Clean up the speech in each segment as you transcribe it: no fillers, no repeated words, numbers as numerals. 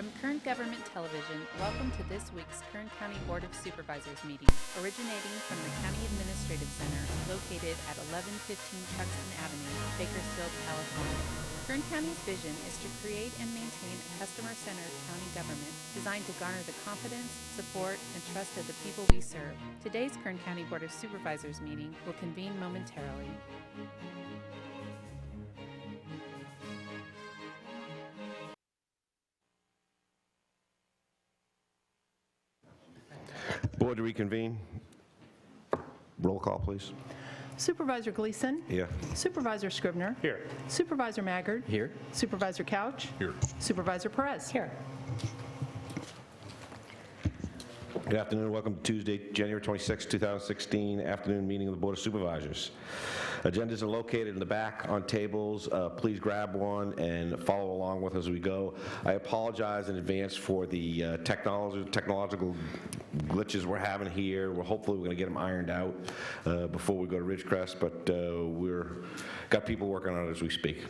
From Kern Government Television, welcome to this week's Kern County Board of Supervisors meeting, originating from the County Administrative Center located at 1115 Truxtun Avenue, Bakersfield, California. Kern County's vision is to create and maintain a customer-centered county government designed to garner the confidence, support, and trust of the people we serve. Today's Kern County Board of Supervisors meeting will convene momentarily. Board to reconvene. Roll call, please. Supervisor Gleason? Here. Supervisor Scribner? Here. Supervisor Maggard? Here. Supervisor Couch? Here. Supervisor Perez? Here. Good afternoon. Welcome to Tuesday, January 26, 2016, afternoon meeting of the Board of Supervisors. Agendas are located in the back on tables. Please grab one and follow along with us as we go. I apologize in advance for the technological glitches we're having here. Hopefully we're going to get them ironed out before we go to Ridgecrest, but we're got people working on it as we speak.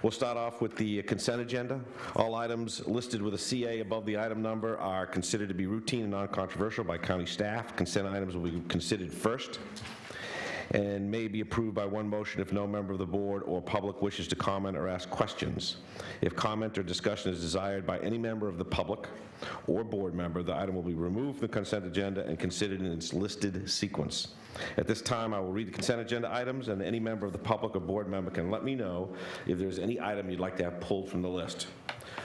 We'll start off with the consent agenda. All items listed with a CA above the item number are considered to be routine and non-controversial by county staff. Consent items will be considered first and may be approved by one motion if no member of the board or public wishes to comment or ask questions. If comment or discussion is desired by any member of the public or board member, the item will be removed from the consent agenda and considered in its listed sequence. At this time, I will read the consent agenda items, and any member of the public or board member can let me know if there's any item you'd like to have pulled from the list.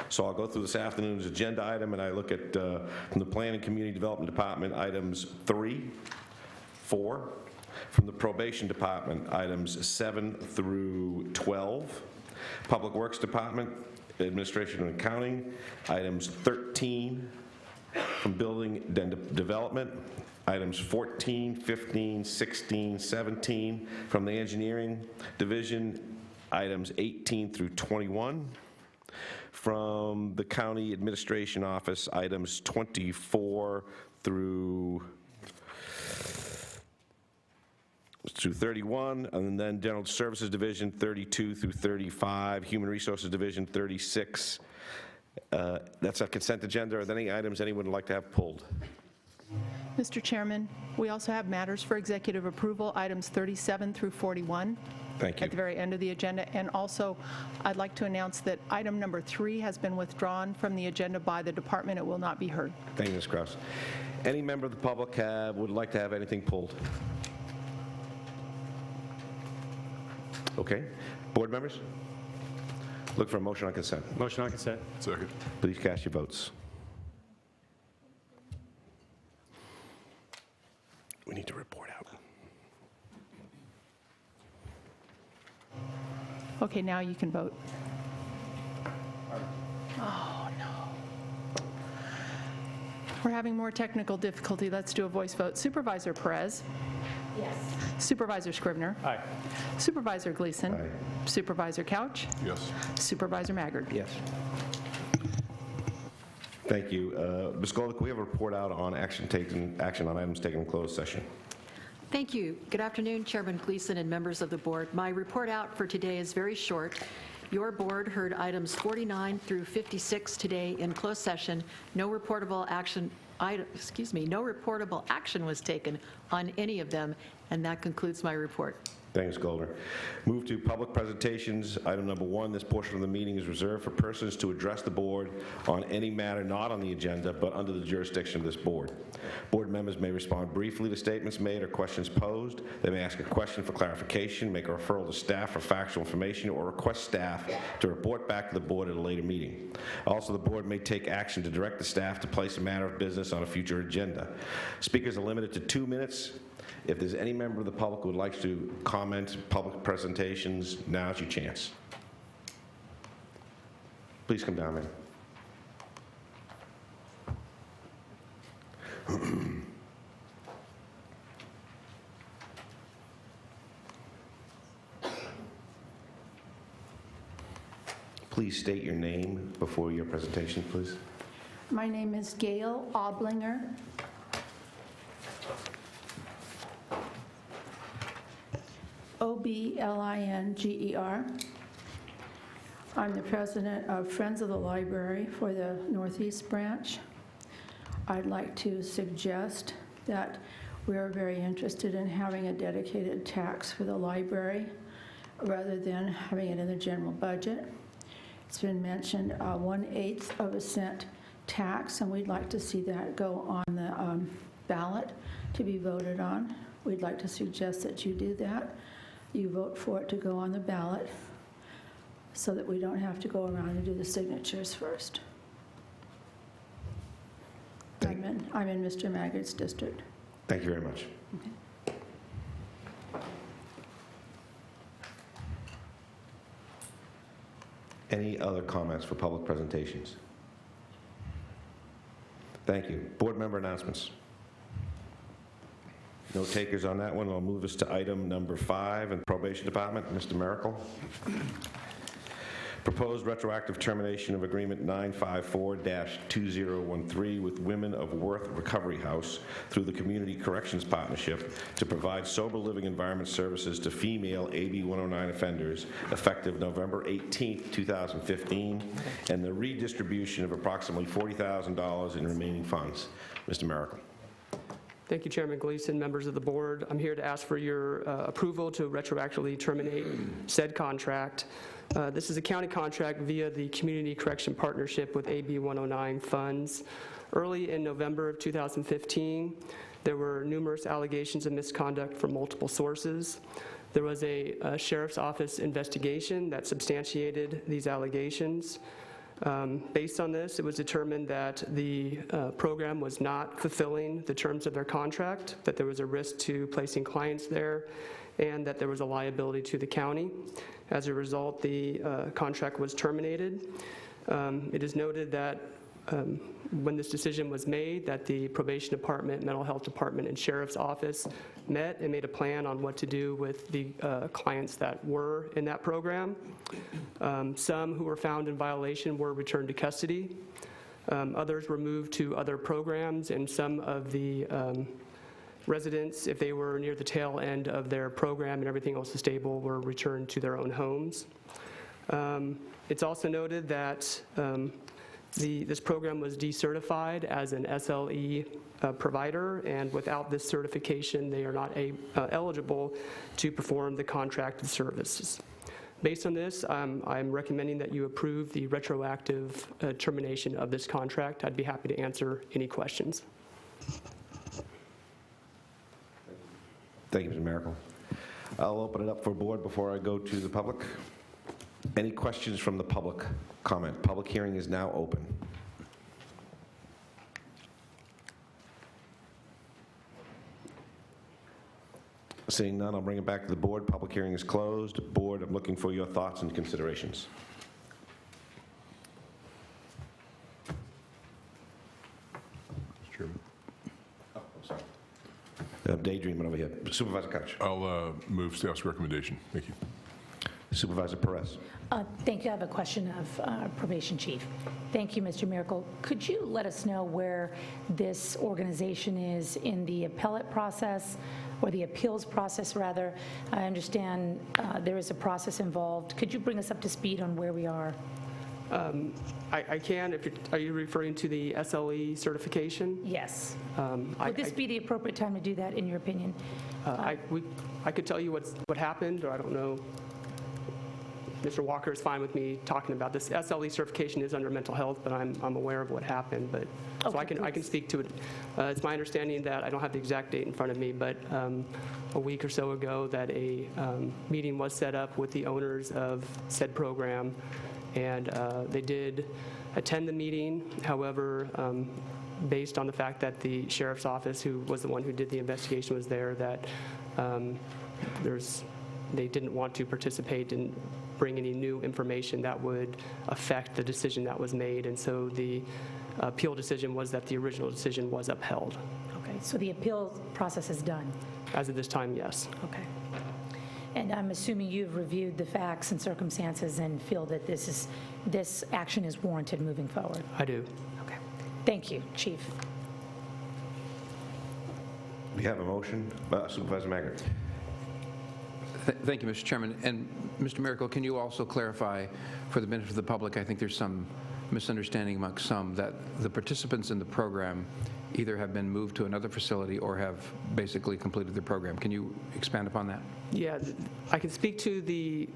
So I'll go through this afternoon's agenda item, and I look at, from the Planning and Community Development Department, items 3, 4, from the Probation Department, items 7 through 12, Public Works Department, Administration and Accounting, items 13, from Building and Development, items 14, 15, 16, 17, from the Engineering Division, items 18 through 21, from the County Administration Office, items 24 through 31, and then General Services Division 32 through 35, Human Resources Division 36. That's a consent agenda. Are there any items anyone would like to have pulled? Mr. Chairman, we also have matters for executive approval, items 37 through 41. Thank you. At the very end of the agenda. And also, I'd like to announce that item number 3 has been withdrawn from the agenda by the department. It will not be heard. Thank you, Ms. Kraus. Any member of the public would like to have anything pulled? Okay. Board members? Look for a motion on consent. Motion on consent. Second. Please cast your votes. We need to report out. Okay, now you can vote. Oh, no. We're having more technical difficulty. Let's do a voice vote. Supervisor Perez? Yes. Supervisor Scribner? Aye. Supervisor Gleason? Aye. Supervisor Couch? Yes. Supervisor Maggard? Yes. Thank you. Ms. Goldick, we have a report out on action on items taken in closed session. Thank you. Good afternoon, Chairman Gleason and members of the board. My report out for today is very short. Your board heard items 49 through 56 today in closed session. No reportable action was taken on any of them, and that concludes my report. Thanks, Golder. Move to public presentations. Item number 1, this portion of the meeting is reserved for persons to address the board on any matter not on the agenda but under the jurisdiction of this board. Board members may respond briefly to statements made or questions posed. They may ask a question for clarification, make a referral to staff for factual information, or request staff to report back to the board at a later meeting. Also, the board may take action to direct the staff to place a matter of business on a future agenda. Speakers are limited to 2 minutes. If there's any member of the public who would like to comment, public presentations, now's your chance. Please come down, ma'am. Please state your name before your presentation, please. My name is Gail Oblinger. Oblinger. I'm the president of Friends of the Library for the Northeast Branch. I'd like to suggest that we're very interested in having a dedicated tax for the library rather than having it in the general budget. It's been mentioned 1/8 of a cent tax, and we'd like to see that go on the ballot to be voted on. We'd like to suggest that you do that. You vote for it to go on the ballot so that we don't have to go around and do the signatures first. I'm in Mr. Maggart's district. Thank you very much. Any other comments for public presentations? Thank you. Board member announcements. No takers on that one. I'll move us to item number 5 in Probation Department. Mr. Miracle. Proposed retroactive termination of agreement 954-2013 with Women of Worth Recovery House through the Community Corrections Partnership to provide sober living environment services to female AB 109 offenders effective November 18, 2015, and the redistribution of approximately $40,000 in remaining funds. Mr. Miracle. Thank you, Chairman Gleason, members of the board. I'm here to ask for your approval to retroactively terminate said contract. This is a county contract via the Community Correction Partnership with AB 109 funds. Early in November of 2015, there were numerous allegations of misconduct from multiple sources. There was a sheriff's office investigation that substantiated these allegations. Based on this, it was determined that the program was not fulfilling the terms of their contract, that there was a risk to placing clients there, and that there was a liability to the county. As a result, the contract was terminated. It is noted that when this decision was made, that the probation department, mental health department, and sheriff's office met and made a plan on what to do with the clients that were in that program. Some who were found in violation were returned to custody. Others were moved to other programs, and some of the residents, if they were near the tail end of their program and everything else was stable, were returned to their own homes. It's also noted that this program was decertified as an SLE provider, and without this certification, they are not eligible to perform the contracted services. Based on this, I'm recommending that you approve the retroactive termination of this contract. I'd be happy to answer any questions. Thank you, Mr. Miracle. I'll open it up for board before I go to the public. Any questions from the public comment? Public hearing is now open. Seeing none, I'll bring it back to the board. Public hearing is closed. Board, I'm looking for your thoughts and considerations. Mr. Chairman. Oh, I'm sorry. I'm daydreaming over here. Supervisor Couch. I'll move staff's recommendation. Thank you. Supervisor Perez. Thank you. I have a question of probation chief. Thank you, Mr. Miracle. Could you let us know where this organization is in the appellate process, or the appeals process, rather? I understand there is a process involved. Could you bring us up to speed on where we are? I can. Are you referring to the SLE certification? Yes. Would this be the appropriate time to do that, in your opinion? I could tell you what happened, or I don't know. Mr. Walker is fine with me talking about this. SLE certification is under mental health, but I'm aware of what happened. But so Okay, I can speak to it. It's my understanding that I don't have the exact date in front of me, but a week or so ago, that a meeting was set up with the owners of said program, and they did attend the meeting. However, based on the fact that the sheriff's office, who was the one who did the investigation, was there, that they didn't want to participate and bring any new information that would affect the decision that was made. And so the appeal decision was that the original decision was upheld. Okay, so the appeal process is done? As of this time, yes. Okay. And I'm assuming you've reviewed the facts and circumstances and feel that this action is warranted moving forward? I do. Okay. Thank you, Chief. We have a motion. Supervisor Maggart. Thank you, Mr. Chairman. And Mr. Miracle, can you also clarify, for the benefit of the public, I think there's some misunderstanding amongst some, that the participants in the program either have been moved to another facility or have basically completed their program. Can you expand upon that? Yeah, I can speak to the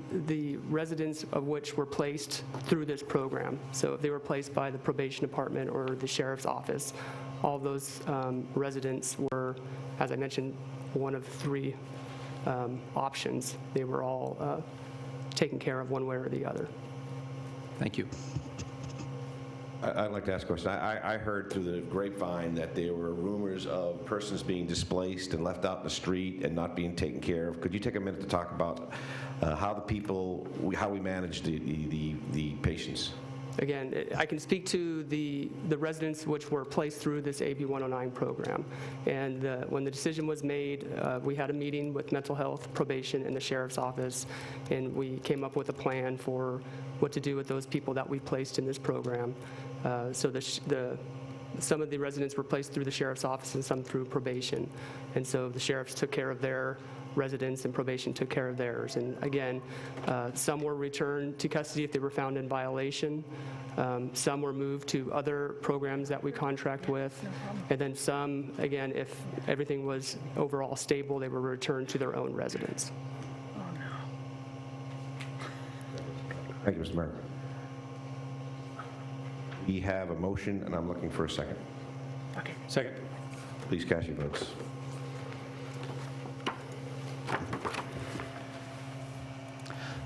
residents of which were placed through this program. So if they were placed by the probation department or the sheriff's office, all of those residents were, as I mentioned, one of 3 options. They were all taken care of one way or the other. Thank you. I'd like to ask a question. I heard through the grapevine that there were rumors of persons being displaced and left out in the street and not being taken care of. Could you take a minute to talk about how we manage the patients? Again, I can speak to the residents which were placed through this AB 109 program. And when the decision was made, we had a meeting with mental health, probation, and the sheriff's office, and we came up with a plan for what to do with those people that we placed in this program. So some of the residents were placed through the sheriff's office and some through probation. And so the sheriffs took care of their residents and probation took care of theirs. And again, some were returned to custody if they were found in violation. Some were moved to other programs that we contract with. And then some, again, if everything was overall stable, they were returned to their own residence. Thank you, Mr. Mayor. We have a motion, and I'm looking for a second. Okay. Second. Please cast your votes.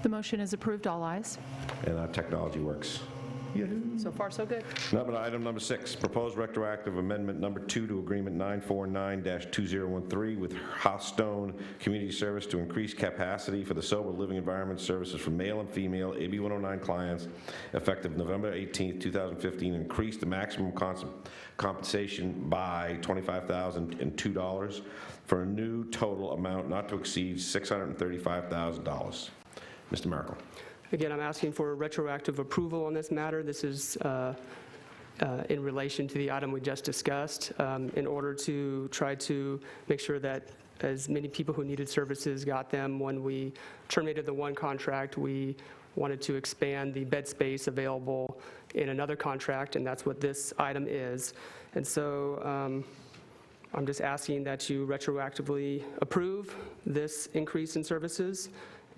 The motion is approved, all ayes. And our technology works. So far, so good. Item number 6, proposed retroactive amendment number 2 to agreement 949-2013 with Hearthstone Community Service to increase capacity for the sober living environment services for male and female AB 109 clients effective November 18, 2015, increase the maximum compensation by $25,002 for a new total amount not to exceed $635,000. Mr. Miracle. Again, I'm asking for retroactive approval on this matter. This is in relation to the item we just discussed, in order to try to make sure that as many people who needed services got them. When we terminated the one contract, we wanted to expand the bed space available in another contract, and that's what this item is. And so I'm just asking that you retroactively approve this increase in services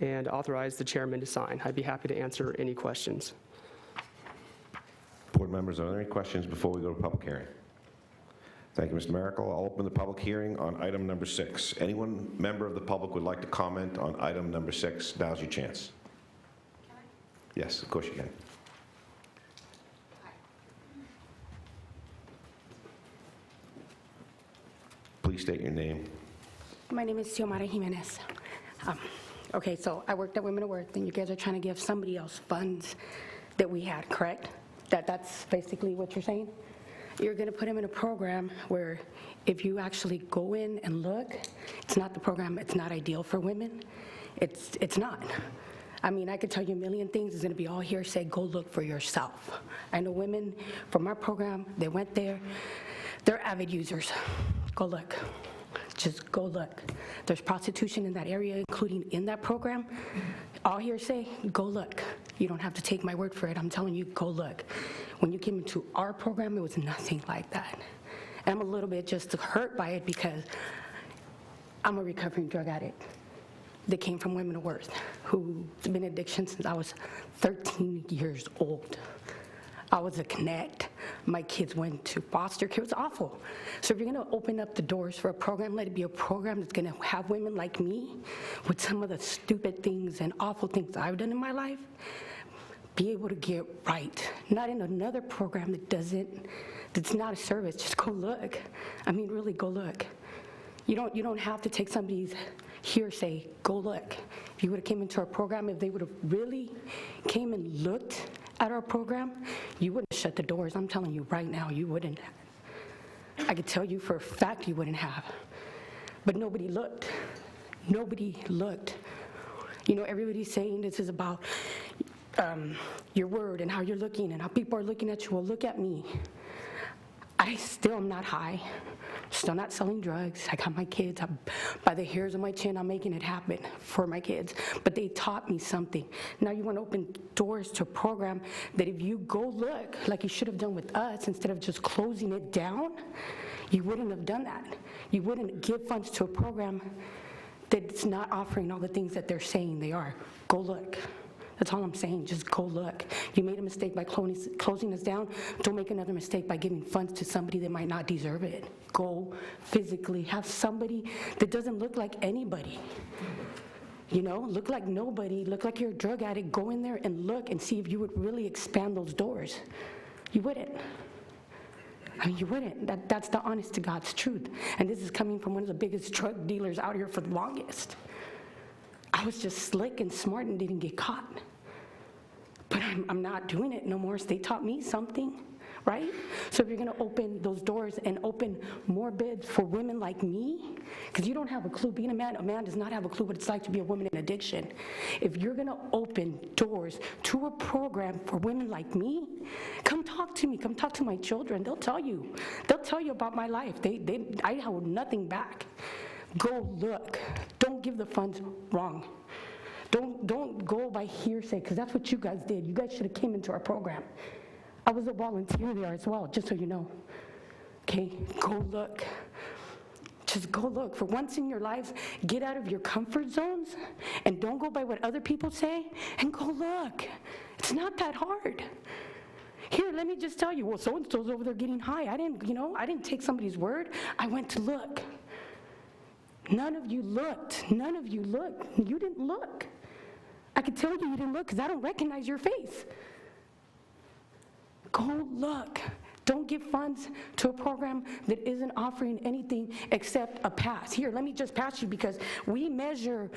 and authorize the chairman to sign. I'd be happy to answer any questions. Board members, are there any questions before we go to public hearing? Thank you, Mr. Miracle. I'll open the public hearing on item number 6. Anyone member of the public would like to comment on item number 6? Now's your chance. Yes, of course you can. Please state your name. My name is Xiomara Jimenez. Okay, so I worked at Women at Work, and you guys are trying to give somebody else funds that we had, correct? That's basically what you're saying? You're going to put them in a program where if you actually go in and look, it's not the program, it's not ideal for women. It's not. I mean, I could tell you a million things. It's going to be all here, say, go look for yourself. I know women from our program, they went there. They're avid users. Go look. Just go look. There's prostitution in that area, including in that program. All hearsay, go look. You don't have to take my word for it. I'm telling you, go look. When you came into our program, it was nothing like that. And I'm a little bit just hurt by it because I'm a recovering drug addict that came from Women of Worth, who's been in addiction since I was 13 years old. I was a connect. My kids went to foster care. It was awful. So if you're going to open up the doors for a program, let it be a program that's going to have women like me with some of the stupid things and awful things I've done in my life be able to get right. Not in another program that's not a service. Just go look. I mean, really go look. You don't have to take somebody's hearsay. Go look. If you would have came into our program, if they would have really came and looked at our program, you wouldn't shut the doors. I'm telling you right now, you wouldn't. I could tell you for a fact you wouldn't have. But nobody looked. Nobody looked. You know, everybody's saying this is about your word and how you're looking and how people are looking at you. Well, look at me. I I still am not high, still not selling drugs. I got my kids. By the hairs of my chin, I'm making it happen for my kids. But they taught me something. Now you want to open doors to a program that if you go look, like you should have done with us, instead of just closing it down, you wouldn't have done that. You wouldn't give funds to a program that's not offering all the things that they're saying they are. Go look. That's all I'm saying, just go look. You made a mistake by closing us down. Don't make another mistake by giving funds to somebody that might not deserve it. Go physically, have somebody that doesn't look like anybody. You know, look like nobody, look like you're a drug addict. Go in there and look and see if you would really expand those doors. You wouldn't. I mean, you wouldn't. That's the honest to God's truth. And this is coming from one of the biggest drug dealers out here for the longest. I was just slick and smart and didn't get caught. But I'm not doing it no more. So they taught me something, right? So if you're going to open those doors and open more beds for women like me, because you don't have a clue. Being a man does not have a clue what it's like to be a woman in addiction. If you're going to open doors to a program for women like me, come talk to me. Come talk to my children. They'll tell you. They'll tell you about my life. I hold nothing back. Go look. Don't give the funds wrong. Don't go by hearsay, because that's what you guys did. You guys should have came into our program. I was a volunteer there as well, just so you know. Okay, go look. Just go look. For once in your lives, get out of your comfort zones and don't go by what other people say, and go look. It's not that hard. Here, let me just tell you, well, so-and-so's over there getting high. I didn't take somebody's word. I went to look. None of you looked. None of you looked. You didn't look. I can tell you didn't look because I don't recognize your face. Go look. Don't give funds to a program that isn't offering anything except a pass. Here, let me just pass you, because we measure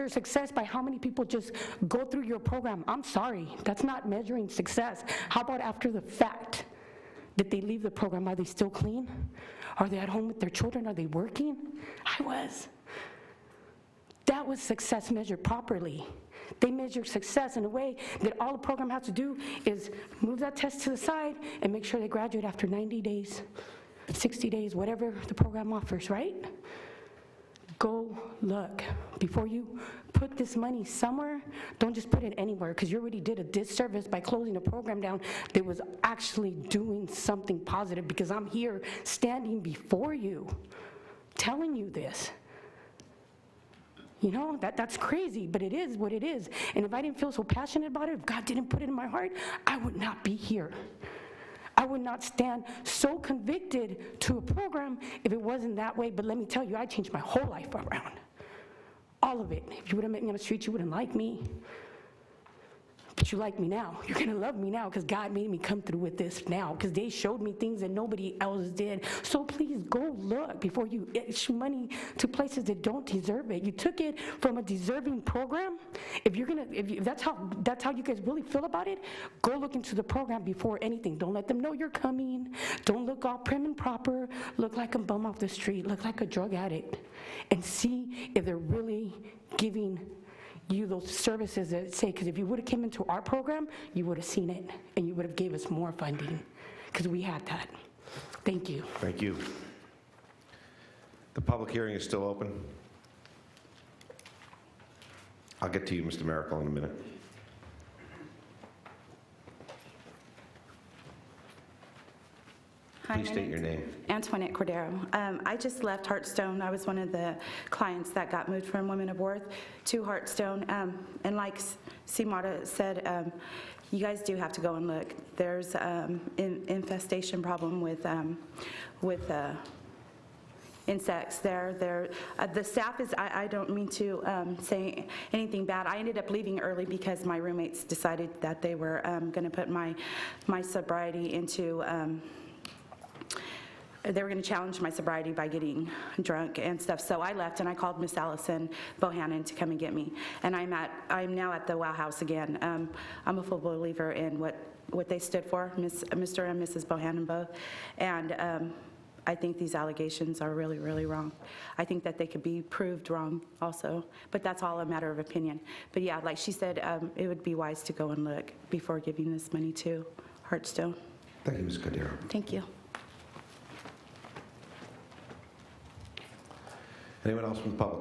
success by how many people just go through your program. I'm sorry, that's not measuring success. How about after the fact? Did they leave the program? Are they still clean? Are they at home with their children? Are they working? I was. That was success measured properly. They measure success in a way that all the program has to do is move that test to the side and make sure they graduate after 90 days, 60 days, whatever the program offers, right? Go look. Before you put this money somewhere, don't just put it anywhere, because you already did a disservice by closing a program down that was actually doing something positive, because I'm here standing before you telling you this. You know, that's crazy, but it is what it is. And if I didn't feel so passionate about it, if God didn't put it in my heart, I would not be here. I would not stand so convicted to a program if it wasn't that way. But let me tell you, I changed my whole life around. All of it. If you would have met me on the street, you wouldn't like me. But you like me now. You're going to love me now, because God made me come through with this now, because they showed me things that nobody else did. So please go look before you issue money to places that don't deserve it. You took it from a deserving program. If that's how you guys really feel about it, go look into the program before anything. Don't let them know you're coming. Don't look all prim and proper. Look like a bum off the street. Look like a drug addict. And see if they're really giving you those services that say, because if you would have came into our program, you would have seen it, and you would have gave us more funding, because we had that. Thank you. Thank you. The public hearing is still open. I'll get to you, Mr. Miracle, in a minute. Hi, Please state your name. Antoinette Cordero. I just left Heartstone. I was one of the clients that got moved from Women of Worth to Heartstone. And like Simata said, you guys do have to go and look. There's infestation problem with insects there. The staff is, I don't mean to say anything bad. I ended up leaving early because my roommates decided that they were going to put my sobriety into, they were going to challenge my sobriety by getting drunk and stuff. So I left and I called Miss Allison Bohannon to come and get me. And I'm now at the Wow House again. I'm a full believer in what they stood for, Mr. and Mrs. Bohannon both. And I think these allegations are really, really wrong. I think that they could be proved wrong also, but that's all a matter of opinion. But yeah, like she said, it would be wise to go and look before giving this money to Heartstone. Thank you, Ms. Cordero. Thank you. Anyone else from the public?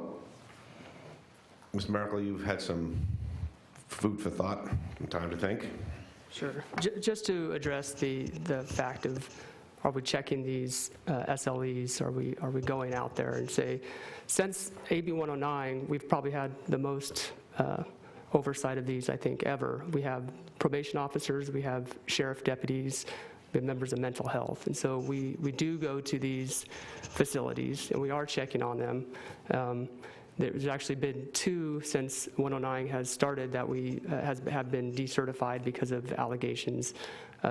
Mr. Miracle, you've had some food for thought, some time to think. Sure. Just to address the fact of, are we checking these SLEs? Are we going out there and say, since AB 109, we've probably had the most oversight of these, I think, ever. We have probation officers, we have sheriff deputies, we have members of mental health. And so we do go to these facilities, and we are checking on them. There's actually been 2 since 109 has started that we have been decertified because of allegations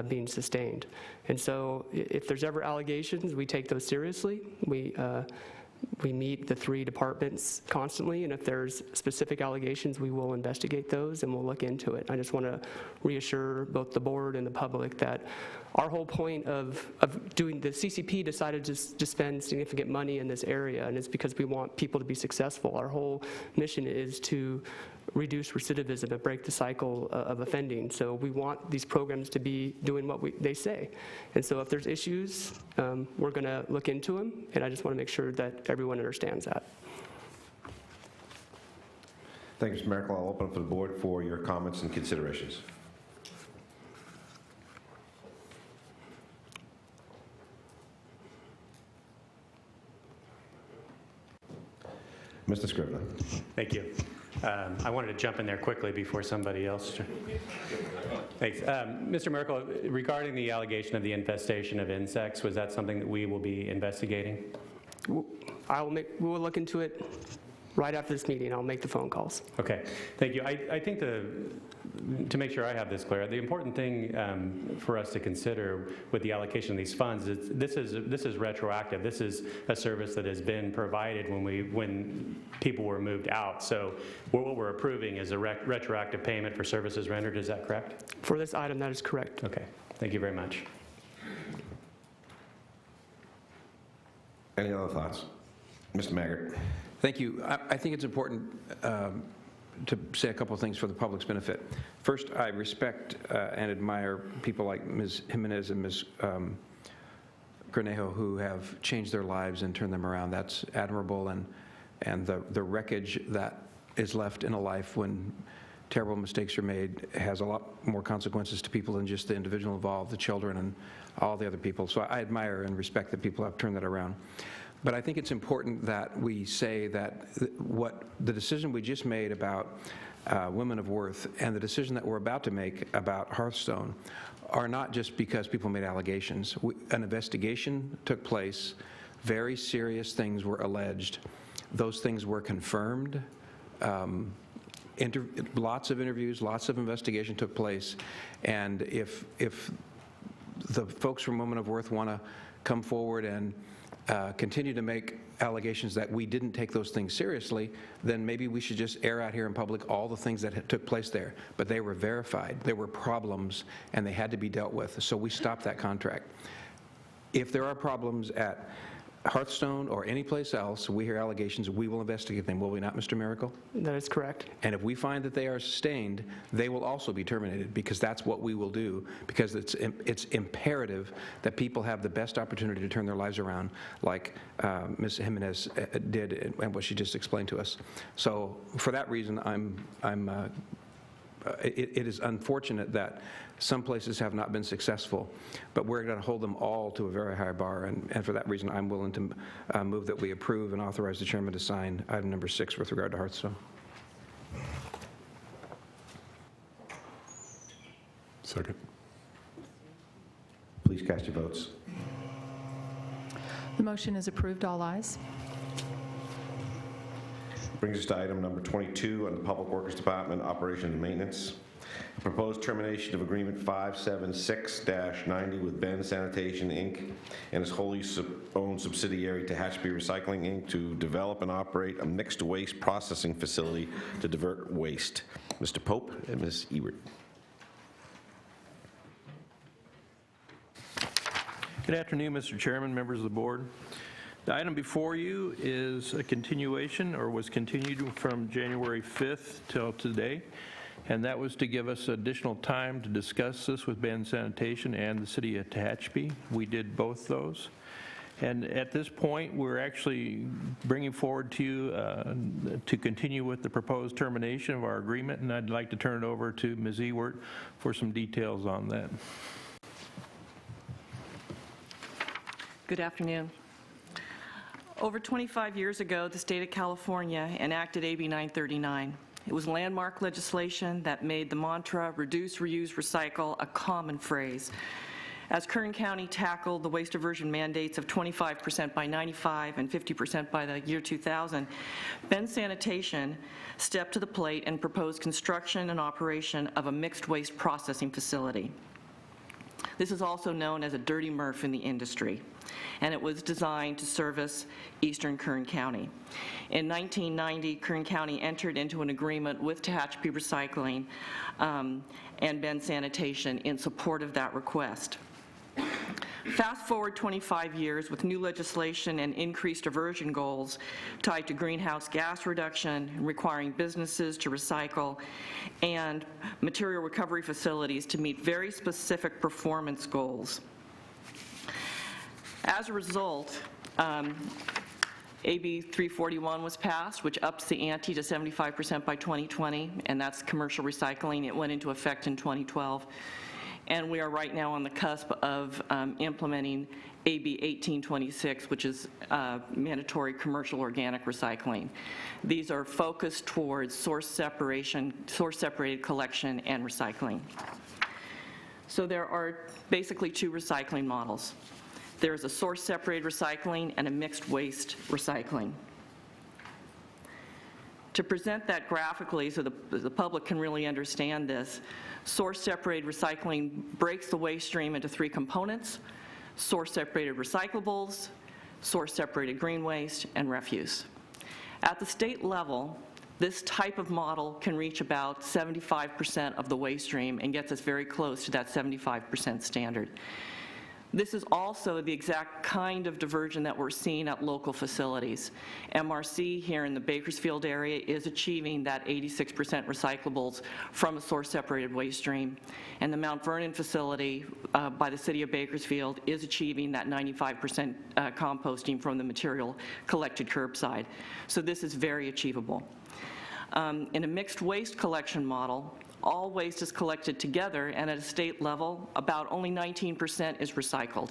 being sustained. And so if there's ever allegations, we take those seriously. We meet the 3 departments constantly, and if there's specific allegations, we will investigate those and we'll look into it. I just want to reassure both the board and the public that our whole point of doing the CCP decided to spend significant money in this area, and it's because we want people to be successful. Our whole mission is to reduce recidivism and break the cycle of offending. So we want these programs to be doing what they say. And so if there's issues, we're going to look into them, and I just want to make sure that everyone understands that. Thank you, Mr. Miracle. I'll open up to the board for your comments and considerations. Mr. Scrivener. Thank you. I wanted to jump in there quickly before somebody else. Thanks. Mr. Merkel, regarding the allegation of the infestation of insects, was that something that we will be investigating? We will look into it right after this meeting. I'll make the phone calls. Okay, thank you. I think to make sure I have this clear, the important thing for us to consider with the allocation of these funds is this is retroactive. This is a service that has been provided when people were moved out. So what we're approving is a retroactive payment for services rendered. Is that correct? For this item, that is correct. Okay, thank you very much. Any other thoughts? Mr. Maggart. Thank you. I think it's important to say a couple of things for the public's benefit. First, I respect and admire people like Ms. Jimenez and Ms. Cornejo who have changed their lives and turned them around. That's admirable, and the wreckage that is left in a life when terrible mistakes are made has a lot more consequences to people than just the individual involved, the children and all the other people. So I admire and respect that people have turned that around. But I think it's important that we say that what the decision we just made about women of worth and the decision that we're about to make about Hearthstone are not just because people made allegations. An investigation took place. Very serious things were alleged. Those things were confirmed. Lots of interviews, lots of investigation took place. And if the folks from Women of Worth want to come forward and continue to make allegations that we didn't take those things seriously, then maybe we should just air out here in public all the things that took place there. But they were verified. There were problems, and they had to be dealt with. So we stopped that contract. If there are problems at Hearthstone or any place else, we hear allegations, we will investigate them. Will we not, Mr. Miracle? That is correct. And if we find that they are sustained, they will also be terminated, because that's what we will do, because it's imperative that people have the best opportunity to turn their lives around, like Ms. Jimenez did and what she just explained to us. So for that reason, it is unfortunate that some places have not been successful, but we're going to hold them all to a very high bar, and for that reason, I'm willing to move that we approve and authorize the chairman to sign item number 6 with regard to Hearthstone. Second. Please cast your votes. The motion is approved. All ayes. Brings us to item number 22 on the Public Workers Department, Operation and Maintenance. Proposed termination of Agreement 576-90 with Ben Sanitation, Inc. and its wholly owned subsidiary Tehachapi Recycling, Inc. to develop and operate a mixed waste processing facility to divert waste. Mr. Pope and Ms. Ewert. Good afternoon, Mr. Chairman, members of the board. The item before you is a continuation, or was continued from January 5th till today. and that was to give us additional time to discuss this with Bend Sanitation and the City of Tehachapi. We did both those. And at this point, we're actually bringing forward to you to continue with the proposed termination of our agreement, and I'd like to turn it over to Ms. Ewert for some details on that. Good afternoon. Over 25 years ago, the state of California enacted AB 939. It was landmark legislation that made the mantra, reduce, reuse, recycle, a common phrase. As Kern County tackled the waste diversion mandates of 25% by 95 and 50% by the year 2000, Bend Sanitation stepped to the plate and proposed construction and operation of a mixed waste processing facility. This is also known as a dirty MRF in the industry, and it was designed to service eastern Kern County. In 1990, Kern County entered into an agreement with Tehachapi Recycling and Bend Sanitation in support of that request. Fast forward 25 years with new legislation and increased diversion goals tied to greenhouse gas reduction, requiring businesses to recycle, and material recovery facilities to meet very specific performance goals. As a result, AB 341 was passed, which ups the ante to 75% by 2020, and that's commercial recycling. It went into effect in 2012. And we are right now on the cusp of implementing AB 1826, which is mandatory commercial organic recycling. These are focused towards source separation, source-separated collection and recycling. So there are basically two recycling models. There is a source-separated recycling and a mixed waste recycling. To present that graphically so the public can really understand this, source-separated recycling breaks the waste stream into three components: source-separated recyclables, source-separated green waste, and refuse. At the state level, this type of model can reach about 75% of the waste stream and gets us very close to that 75% standard. This is also the exact kind of diversion that we're seeing at local facilities. MRC here in the Bakersfield area is achieving that 86% recyclables from a source-separated waste stream, and the Mount Vernon facility by the city of Bakersfield is achieving that 95% composting from the material collected curbside. So this is very achievable. In a mixed waste collection model, all waste is collected together, and at a state level, about only 19% is recycled.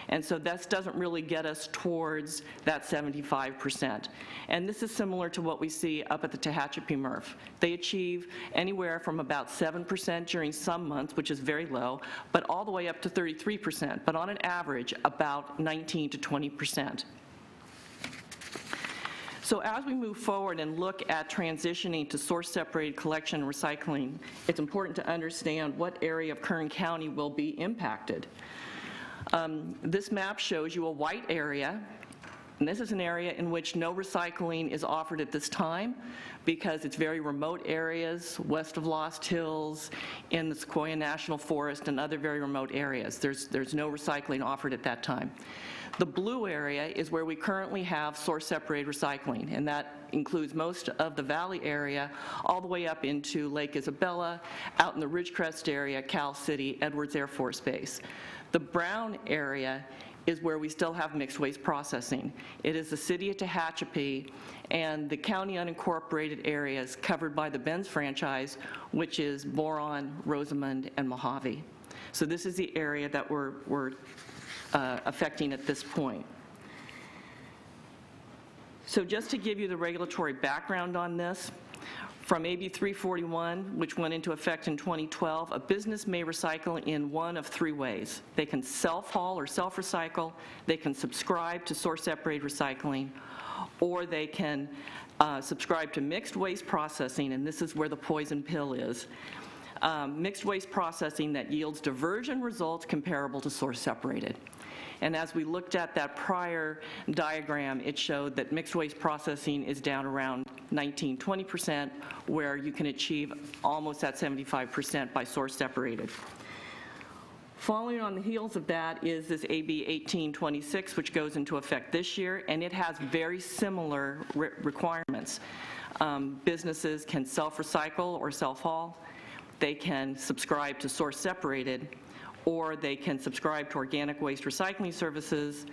And so that doesn't really get us towards that 75%. And this is similar to what we see up at the Tehachapi MRF. They achieve anywhere from about 7% during some months, which is very low, but all the way up to 33%, but on an average, about 19 to 20%. So as we move forward and look at transitioning to source-separated collection and recycling, it's important to understand what area of Kern County will be impacted. This map shows you a white area, and this is an area in which no recycling is offered at this time because it's very remote areas, west of Lost Hills, in the Sequoia National Forest, and other very remote areas. There's no recycling offered at that time. The blue area is where we currently have source-separated recycling, and that includes most of the valley area all the way up into Lake Isabella, out in the Ridgecrest area, Cal City, Edwards Air Force Base. The brown area is where we still have mixed waste processing. It is the city of Tehachapi and the county unincorporated areas covered by the Benz franchise, which is Boron, Rosamond, and Mojave. So this is the area that we're affecting at this point. So just to give you the regulatory background on this, from AB 341, which went into effect in 2012, a business may recycle in one of three ways. They can self-haul or self-recycle, they can subscribe to source-separated recycling, or they can subscribe to mixed waste processing, and this is where the poison pill is. Mixed waste processing that yields diversion results comparable to source-separated. And as we looked at that prior diagram, it showed that mixed waste processing is down around 19-20%, where you can achieve almost that 75% by source-separated. Following on the heels of that is this AB 1826, which goes into effect this year, and it has very similar requirements. Businesses can self-recycle or self-haul. They can subscribe to source separated, or they can subscribe to organic waste recycling services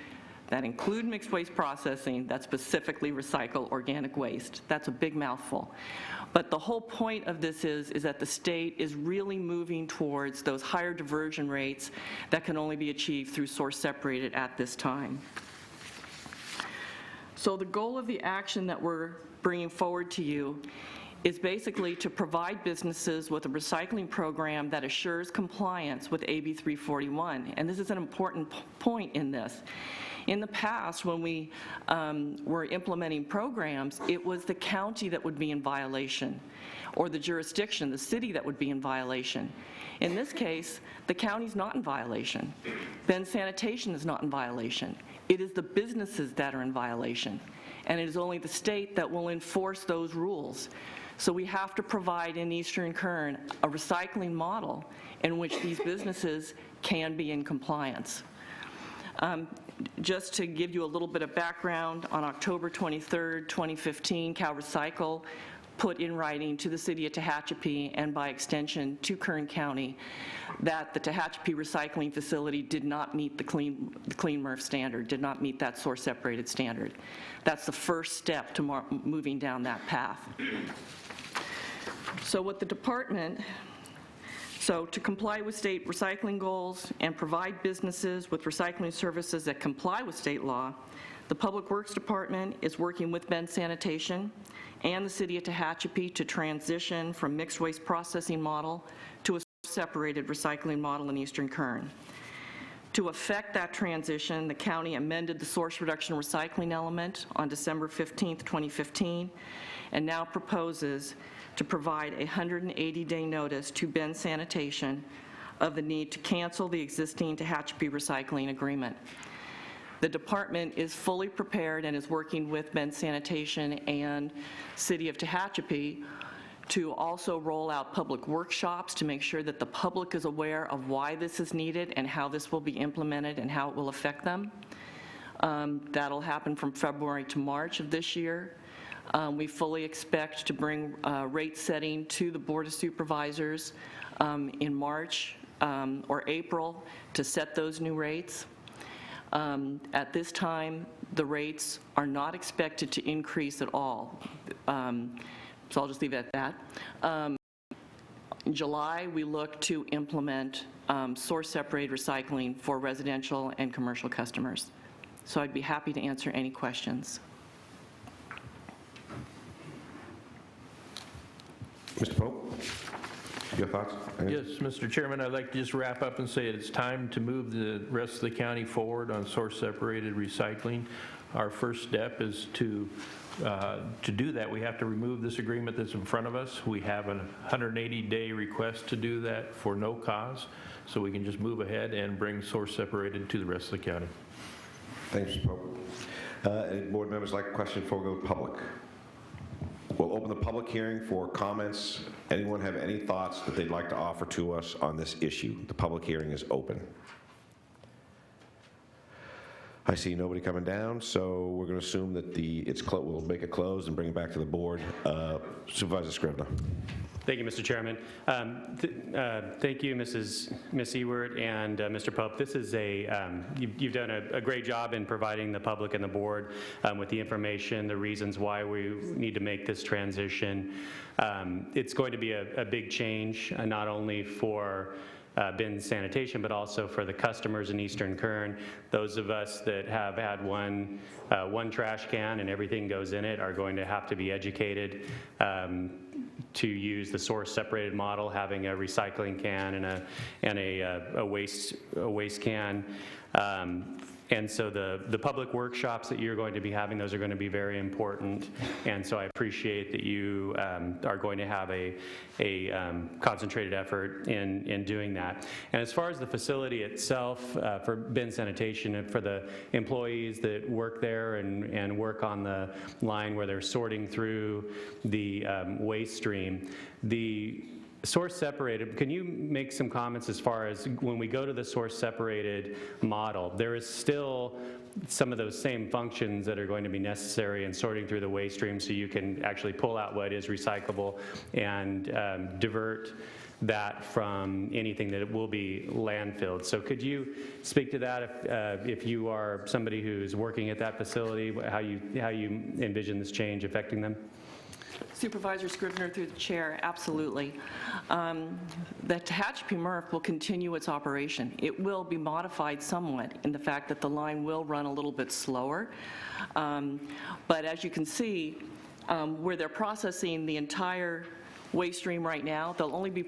that include mixed waste processing that specifically recycle organic waste. That's a big mouthful. But the whole point of this is that the state is really moving towards those higher diversion rates that can only be achieved through source separated at this time. So the goal of the action that we're bringing forward to you is basically to provide businesses with a recycling program that assures compliance with AB 341. And this is an important point in this. In the past, when we were implementing programs, it was the county that would be in violation, or the jurisdiction, the city, that would be in violation. In this case, the county's not in violation. Bend Sanitation is not in violation. It is the businesses that are in violation, and it is only the state that will enforce those rules. So we have to provide in Eastern Kern a recycling model in which these businesses can be in compliance. Just to give you a little bit of background, on October 23rd, 2015, Cal Recycle put in writing to the city of Tehachapi, and by extension to Kern County, that the Tehachapi recycling facility did not meet the Clean MRF standard, did not meet that source separated standard. That's the first step to moving down that path. So what the department, to comply with state recycling goals and provide businesses with recycling services that comply with state law, the Public Works Department is working with Bend Sanitation and the city of Tehachapi to transition from mixed waste processing model to a separated recycling model in Eastern Kern. To effect that transition, the county amended the source reduction recycling element on December 15th, 2015, and now proposes to provide a 180-day notice to Bend Sanitation of the need to cancel the existing Tehachapi recycling agreement. The department is fully prepared and is working with Bend Sanitation and City of Tehachapi to also roll out public workshops to make sure that the public is aware of why this is needed and how this will be implemented and how it will affect them. That'll happen from February to March of this year. We fully expect to bring rate setting to the Board of Supervisors in March or April to set those new rates. At this time, the rates are not expected to increase at all. So I'll just leave it at that. In July, we look to implement source-separated recycling for residential and commercial customers. So I'd be happy to answer any questions. Mr. Pope, your thoughts? Yes, Mr. Chairman, I'd like to just wrap up and say it's time to move the rest of the county forward on source-separated recycling. Our first step is to do that, we have to remove this agreement that's in front of us. We have a 180-day request to do that for no cause, so we can just move ahead and bring source-separated to the rest of the county. Thanks, Mr. Pope. Any board members like a question before we go to public? We'll open the public hearing for comments. Anyone have any thoughts that they'd like to offer to us on this issue? The public hearing is open. I see nobody coming down, so we're going to assume that we'll make it closed and bring it back to the board. Supervisor Scrivner. Thank you, Mr. Chairman. Thank you, Ms. Ewert and Mr. Pope. This is you've done a great job in providing the public and the board with the information, the reasons why we need to make this transition. It's going to be a big change, not only for Bend Sanitation, but also for the customers in Eastern Kern. Those of us that have had one trash can and everything goes in it are going to have to be educated to use the source separated model, having a recycling can and a waste can. And so the public workshops that you're going to be having, those are going to be very important. And so I appreciate that you are going to have a concentrated effort in doing that. And as far as the facility itself, for Bend Sanitation and for the employees that work there and work on the line where they're sorting through the waste stream, source separated, can you make some comments as far as when we go to the source separated model, there is still some of those same functions that are going to be necessary in sorting through the waste stream so you can actually pull out what is recyclable and divert that from anything that will be landfilled. So could you speak to that if you are somebody who's working at that facility, how you envision this change affecting them? Supervisor Scrivener through the chair, absolutely. The Tehachapi MRF will continue its operation. It will be modified somewhat in the fact that the line will run a little bit slower. But as you can see, where they're processing the entire waste stream right now, they'll only be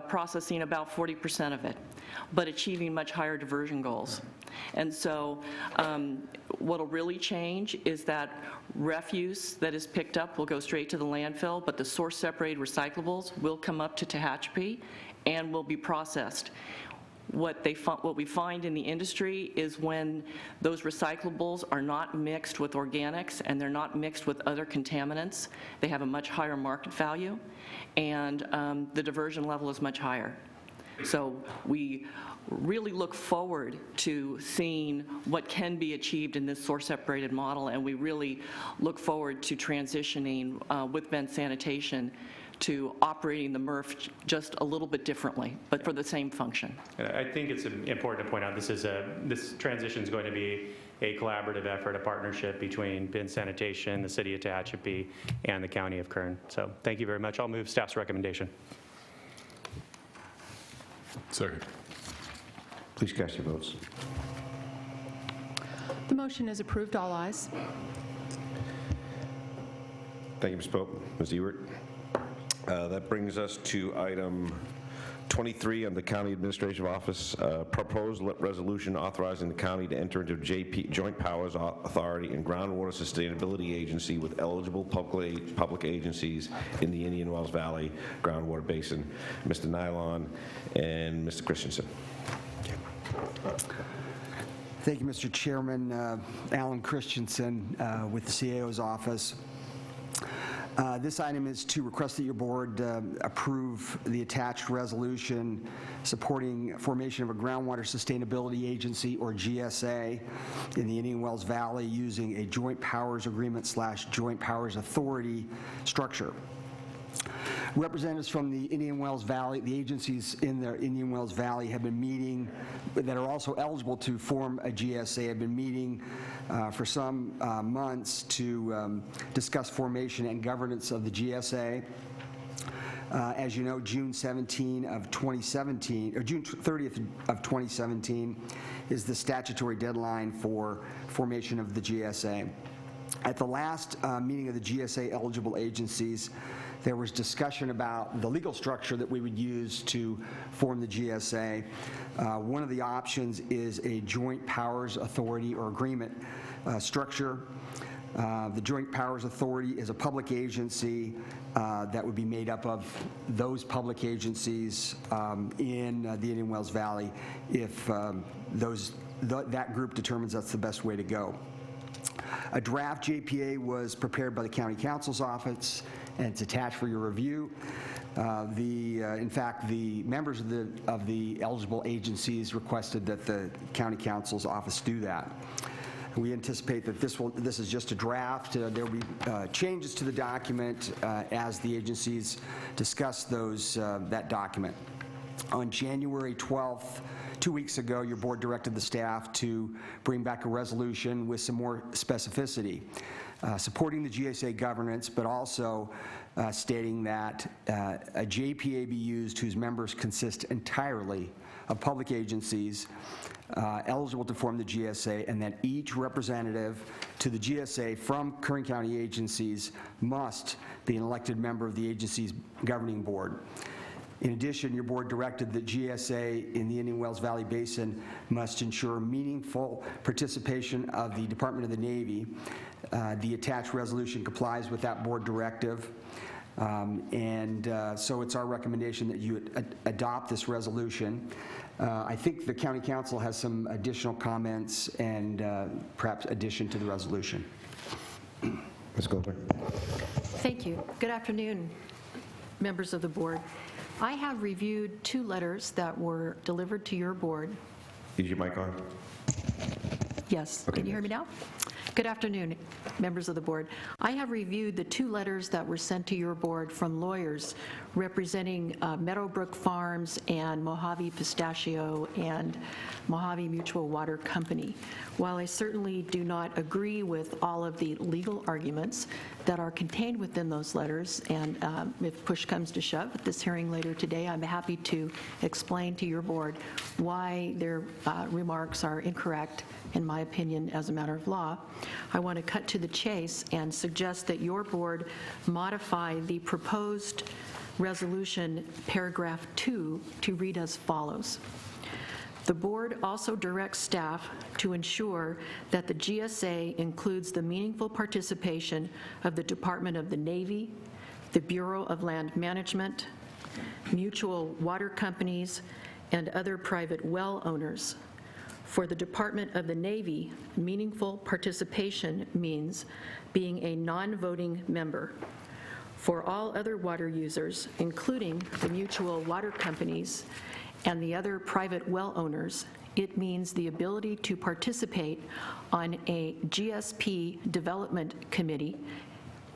processing about 40% of it, but achieving much higher diversion goals. And so what'll really change is that refuse that is picked up will go straight to the landfill, but the source separated recyclables will come up to Tehachapi and will be processed. What we find in the industry is when those recyclables are not mixed with organics and they're not mixed with other contaminants, they have a much higher market value, and the diversion level is much higher. So we really look forward to seeing what can be achieved in this source-separated model, and we really look forward to transitioning with Ben Sanitation to operating the MRF just a little bit differently, but for the same function. I think it's important to point out this transition is going to be a collaborative effort, a partnership between Ben Sanitation, the City of Tehachapi, and the County of Kern. So thank you very much. I'll move staff's recommendation. Second. Please cast your votes. The motion is approved. All ayes. Thank you, Ms. Pope. Ms. Ewert. That brings us to item 23 on the County Administrative Office, proposed resolution authorizing the county to enter into Joint Powers Authority and Groundwater Sustainability Agency with eligible public agencies in the Indian Wells Valley Groundwater Basin. Mr. Nylon and Mr. Christensen. Thank you, Mr. Chairman. Alan Christensen with the CAO's office. This item is to request that your board approve the attached resolution supporting formation of a Groundwater Sustainability Agency, or GSA, in the Indian Wells Valley using a Joint Powers Agreement / Joint Powers Authority structure. Representatives from the Indian Wells Valley, the agencies in the Indian Wells Valley have been meeting, that are also eligible to form a GSA, have been meeting for some months to discuss formation and governance of the GSA. As you know, June 17 of 2017, or June 30th of 2017 is the statutory deadline for formation of the GSA. At the last meeting of the GSA eligible agencies, there was discussion about the legal structure that we would use to form the GSA. One of the options is a Joint Powers Authority or Agreement structure. The Joint Powers Authority is a public agency that would be made up of those public agencies in the Indian Wells Valley if that group determines that's the best way to go. A draft JPA was prepared by the County Counsel's Office, and it's attached for your review. In fact, the members of the eligible agencies requested that the County Counsel's Office do that. We anticipate that this is just a draft. There will be changes to the document as the agencies discuss that document. On January 12th, 2 weeks ago, your board directed the staff to bring back a resolution with some more specificity, supporting the GSA governance, but also stating that a JPA be used whose members consist entirely of public agencies eligible to form the GSA, and that each representative to the GSA from Kern County agencies must be an elected member of the agency's governing board. In addition, your board directed that GSA in the Indian Wells Valley Basin must ensure meaningful participation of the Department of the Navy. The attached resolution complies with that board directive. So it's our recommendation that you adopt this resolution. I think the County Council has some additional comments and perhaps addition to the resolution. Ms. Goldberg. Thank you. Good afternoon, members of the board. I have reviewed 2 letters that were delivered to your board. Is your mic on? Yes. Okay, Can you hear me now? Good afternoon, members of the board. I have reviewed the 2 letters that were sent to your board from lawyers representing Meadowbrook Farms and Mojave Pistachio and Mojave Mutual Water Company. While I certainly do not agree with all of the legal arguments that are contained within those letters, and if push comes to shove at this hearing later today, I'm happy to explain to your board why their remarks are incorrect, in my opinion, as a matter of law. I want to cut to the chase and suggest that your board modify the proposed resolution paragraph 2 to read as follows. The board also directs staff to ensure that the GSA includes the meaningful participation of the Department of the Navy, the Bureau of Land Management, mutual water companies, and other private well owners. For the Department of the Navy, meaningful participation means being a non-voting member. For all other water users, including the mutual water companies and the other private well owners, it means the ability to participate on a GSP development committee,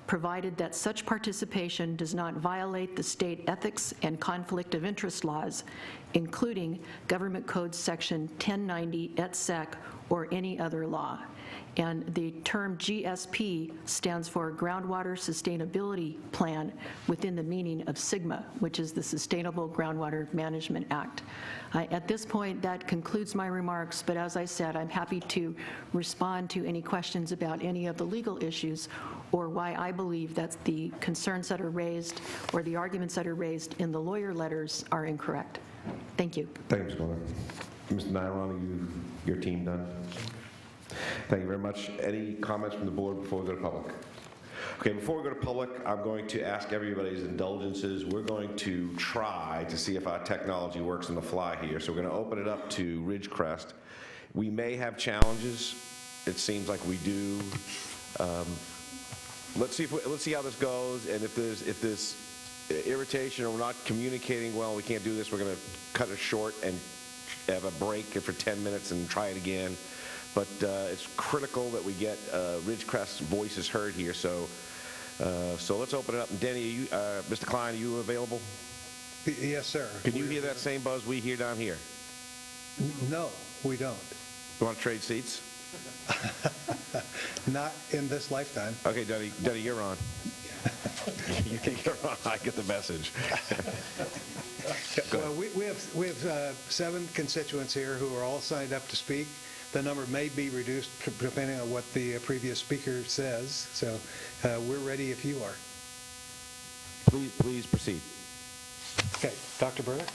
provided that such participation does not violate the state ethics and conflict of interest laws, including Government Code Section 1090 et sec or any other law. And the term GSP stands for Groundwater Sustainability Plan within the meaning of SGMA, which is the Sustainable Groundwater Management Act. At this point, that concludes my remarks, but as I said, I'm happy to respond to any questions about any of the legal issues or why I believe that the concerns that are raised or the arguments that are raised in the lawyer letters are incorrect. Thank you. Thank you, Ms. Miller. Mr. Nylon, your team done? Thank you very much. Any comments from the board before we go to public? Okay, before we go to public, I'm going to ask everybody's indulgences. We're going to try to see if our technology works on the fly here. So we're going to open it up to Ridgecrest. We may have challenges. It seems like we do. Let's see how this goes, and if there's irritation or we're not communicating well, we can't do this, we're going to cut it short and have a break for 10 minutes and try it again. But it's critical that we get Ridgecrest's voices heard here, so let's open it up. And Denny, Mr. Klein, are you available? Yes, sir. Can you hear that same buzz we hear down here? No, we don't. You want to trade seats? Not in this lifetime. Okay, Denny, you're on. You're on. I get the message. Well, we have 7 constituents here who are all signed up to speak. The number may be reduced depending on what the previous speaker says. So we're ready if you are. Please proceed. Okay, Dr. Berger?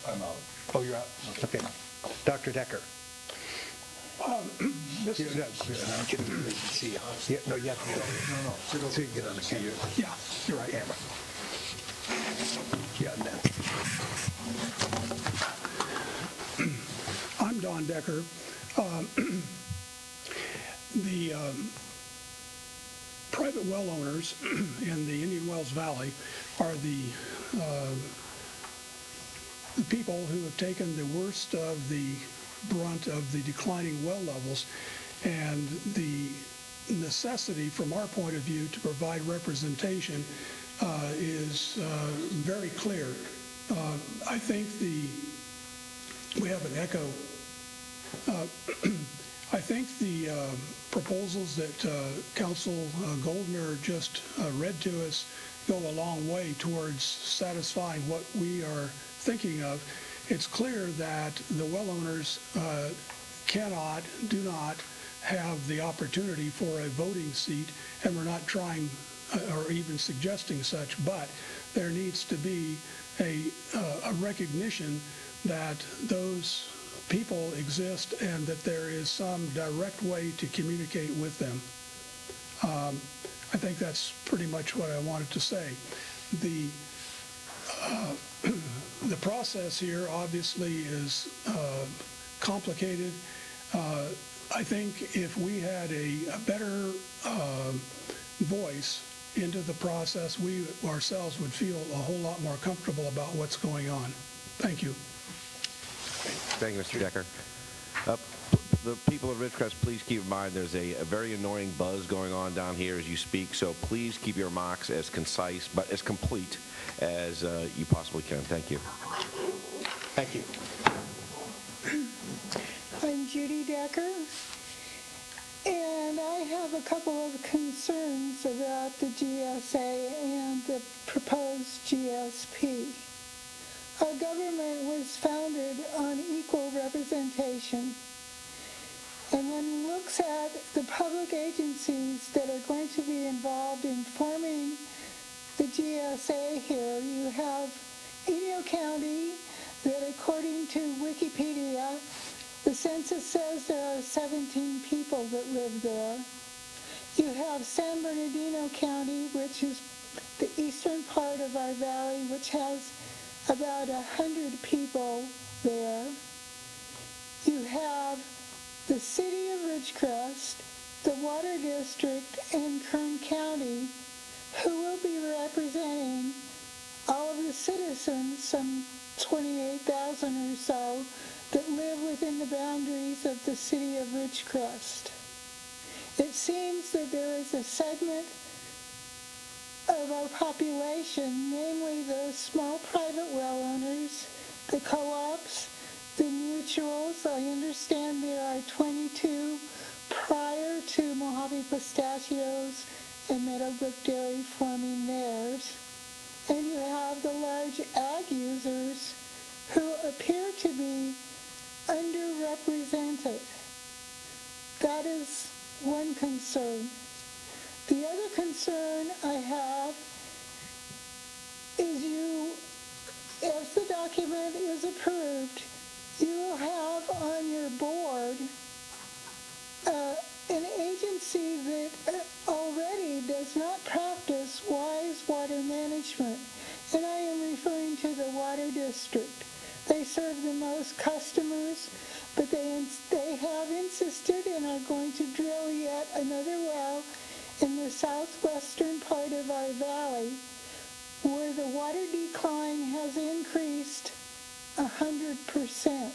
I'm out. Oh, you're out? Okay. Dr. Decker? This is... No, you have to get on. No. So you can get on the camera. Yeah, you're right. Camera. Yeah, and then. I'm Don Decker. The private well owners in the Indian Wells Valley are the people who have taken the worst of the brunt of the declining well levels, and the necessity from our point of view to provide representation is very clear. I think we have an echo. I think the proposals that Council Goldner just read to us go a long way towards satisfying what we are thinking of. It's clear that the well owners do not have the opportunity for a voting seat, and we're not trying or even suggesting such, but there needs to be a recognition that those people exist and that there is some direct way to communicate with them. I think that's pretty much what I wanted to say. The process here obviously is complicated. I think if we had a better voice into the process, we ourselves would feel a whole lot more comfortable about what's going on. Thank you. Thank you, Mr. Decker. The people of Ridgecrest, please keep in mind there's a very annoying buzz going on down here as you speak, so please keep your remarks as concise but as complete as you possibly can. Thank you. Thank you. I'm Judy Decker, and I have a couple of concerns about the GSA and the proposed GSP. Our government was founded on equal representation. And one looks at the public agencies that are going to be involved in forming the GSA here. You have Inyo County that, according to Wikipedia, the census says there are 17 people that live there. You have San Bernardino County, which is the eastern part of our valley, which has about 100 people there. You have the city of Ridgecrest, the Water District, and Kern County, who will be representing all of the citizens, some 28,000 or so, that live within the boundaries of the city of Ridgecrest. It seems that there is a segment of our population, namely those small private well owners, the co-ops, the mutuals. I understand there are 22 prior to Mojave Pistachios and Meadowbrook Dairy forming theirs. And you have the large ag users who appear to be underrepresented. That is one concern. The other concern I have is if the document is approved, you will have on your board an agency that already does not practice wise water management, and I am referring to the Water District. They serve the most customers, but they have insisted and are going to drill yet another well in the southwestern part of our valley, where the water decline has increased 100%.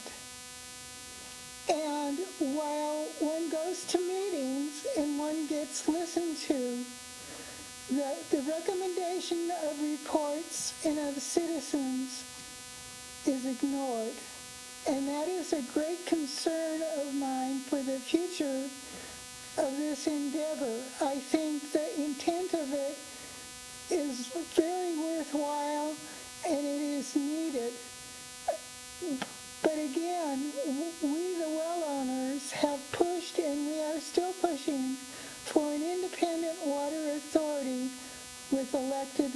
And while one goes to meetings and one gets listened to, the recommendation of reports and of citizens is ignored. And that is a great concern of mine for the future of this endeavor. I think the intent of it is very worthwhile and it is needed. But again, we the well owners have pushed and we are still pushing for an independent water authority with elected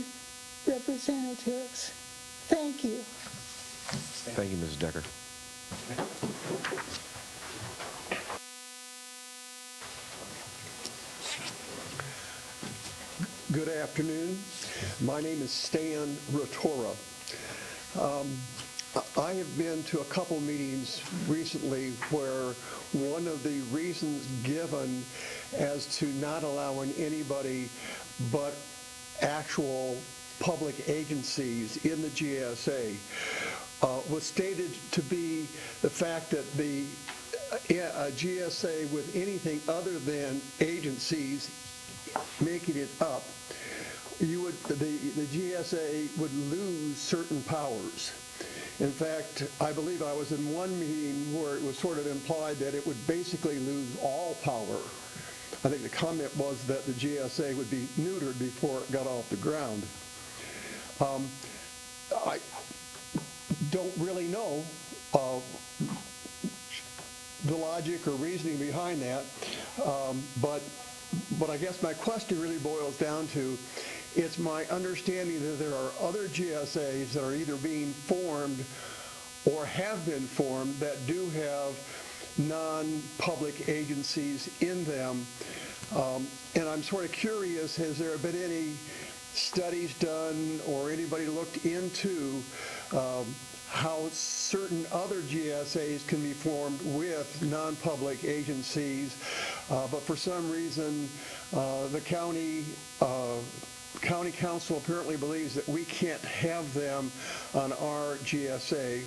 representatives. Thank you. Thank you, Mrs. Decker. Good afternoon. My name is Stan Rotora. I have been to a couple meetings recently where one of the reasons given as to not allowing anybody but actual public agencies in the GSA was stated to be the fact that the GSA with anything other than agencies making it up, the GSA would lose certain powers. In fact, I believe I was in one meeting where it was sort of implied that it would basically lose all power. I think the comment was that the GSA would be neutered before it got off the ground. I don't really know the logic or reasoning behind that, but I guess my question really boils down to, it's my understanding that there are other GSAs that are either being formed or have been formed that do have non-public agencies in them. And I'm sort of curious, has there been any studies done or anybody looked into how certain other GSAs can be formed with non-public agencies, but for some reason, the county council apparently believes that we can't have them on our GSA.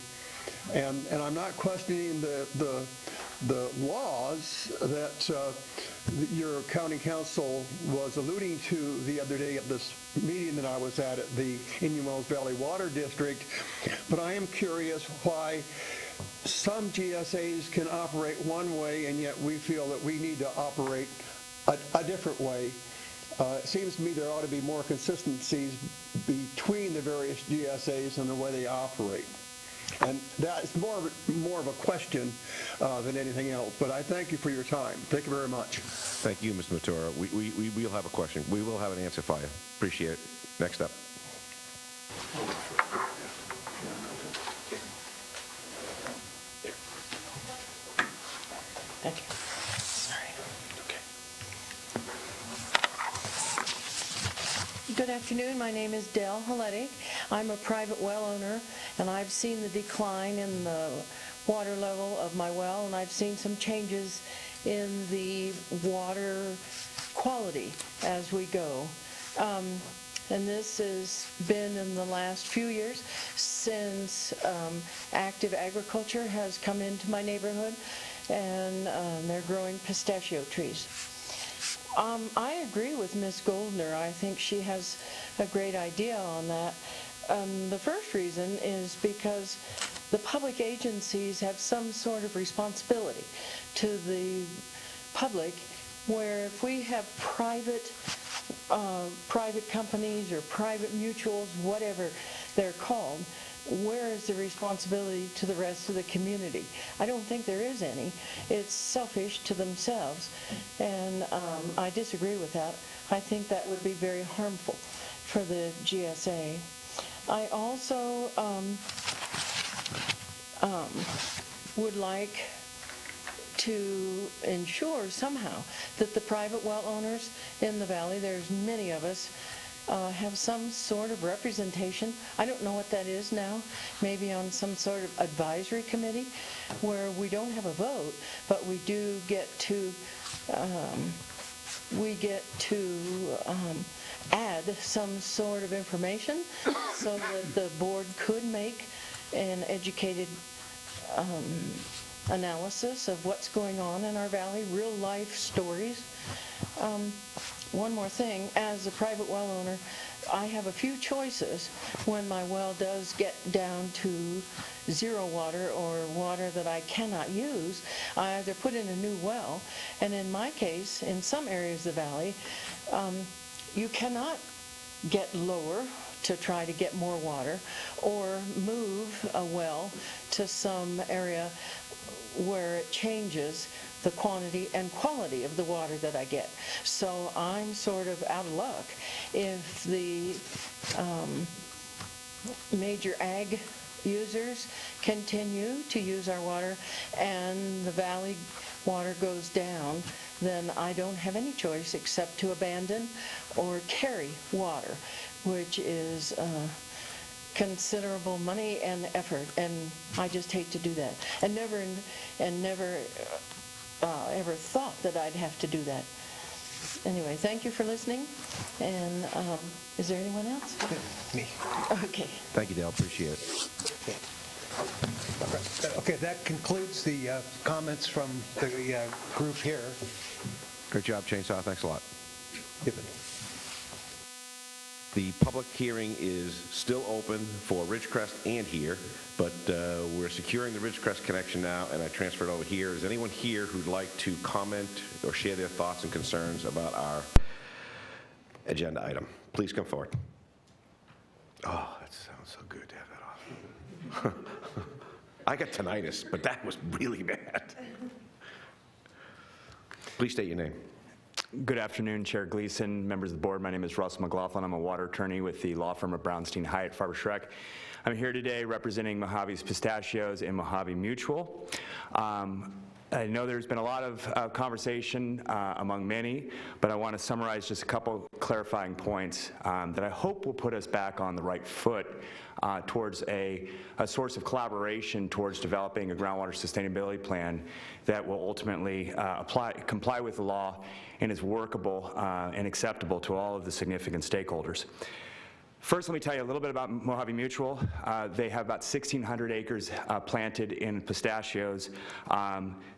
And I'm not questioning the laws that your county council was alluding to the other day at this meeting that I was at the Indian Wells Valley Water District, but I am curious why some GSAs can operate one way and yet we feel that we need to operate a different way. It seems to me there ought to be more consistencies between the various GSAs and the way they operate. And that is more of a question than anything else. But I thank you for your time. Thank you very much. Thank you, Mr. Matura. We will have a question. We will have an answer for you. Appreciate it. Next up. Thank you. Sorry. Okay. Good afternoon. My name is Dell Haletic. I'm a private well owner, and I've seen the decline in the water level of my well, and I've seen some changes in the water quality as we go. And this has been in the last few years since active agriculture has come into my neighborhood, and they're growing pistachio trees. I agree with Ms. Goldner. I think she has a great idea on that. The first reason is because the public agencies have some sort of responsibility to the public, where if we have private companies or private mutuals, whatever they're called, where is the responsibility to the rest of the community? I don't think there is any. It's selfish to themselves, and I disagree with that. I think that would be very harmful for the GSA. I also would like to ensure somehow that the private well owners in the valley, there's many of us, have some sort of representation. I don't know what that is now, maybe on some sort of advisory committee where we don't have a vote, but we do get to add some sort of information so that the board could make an educated analysis of what's going on in our valley, real life stories. One more thing, as a private well owner, I have a few choices when my well does get down to zero water or water that I cannot use. I either put in a new well, and in my case, in some areas of the valley, you cannot get lower to try to get more water, or move a well to some area where it changes the quantity and quality of the water that I get. So I'm sort of out of luck if the major ag users continue to use our water and the valley water goes down, then I don't have any choice except to abandon or carry water, which is considerable money and effort, and I just hate to do that. And never ever thought that I'd have to do that. Anyway, thank you for listening. And is there anyone else? Me. Okay. Thank you, Dale. Appreciate it. Okay, that concludes the comments from the group here. Great job, Chainsaw. Thanks a lot. Give it. The public hearing is still open for Ridgecrest and here, but we're securing the Ridgecrest connection now, and I transferred over here. Is anyone here who'd like to comment or share their thoughts and concerns about our agenda item? Please come forward. Oh, that sounds so good to have that off. I got tinnitus, but that was really bad. Please state your name. Good afternoon, Chair Gleason, members of the board. My name is Russell McLaughlin. I'm a water attorney with the law firm of Brownstein Hyatt Farber Schreck. I'm here today representing Mojave's Pistachios and Mojave Mutual. I know there's been a lot of conversation among many, but I want to summarize just a couple clarifying points that I hope will put us back on the right foot towards a source of collaboration towards developing a groundwater sustainability plan that will ultimately comply with the law and is workable and acceptable to all of the significant stakeholders. First, let me tell you a little bit about Mojave Mutual. They have about 1,600 acres planted in pistachios.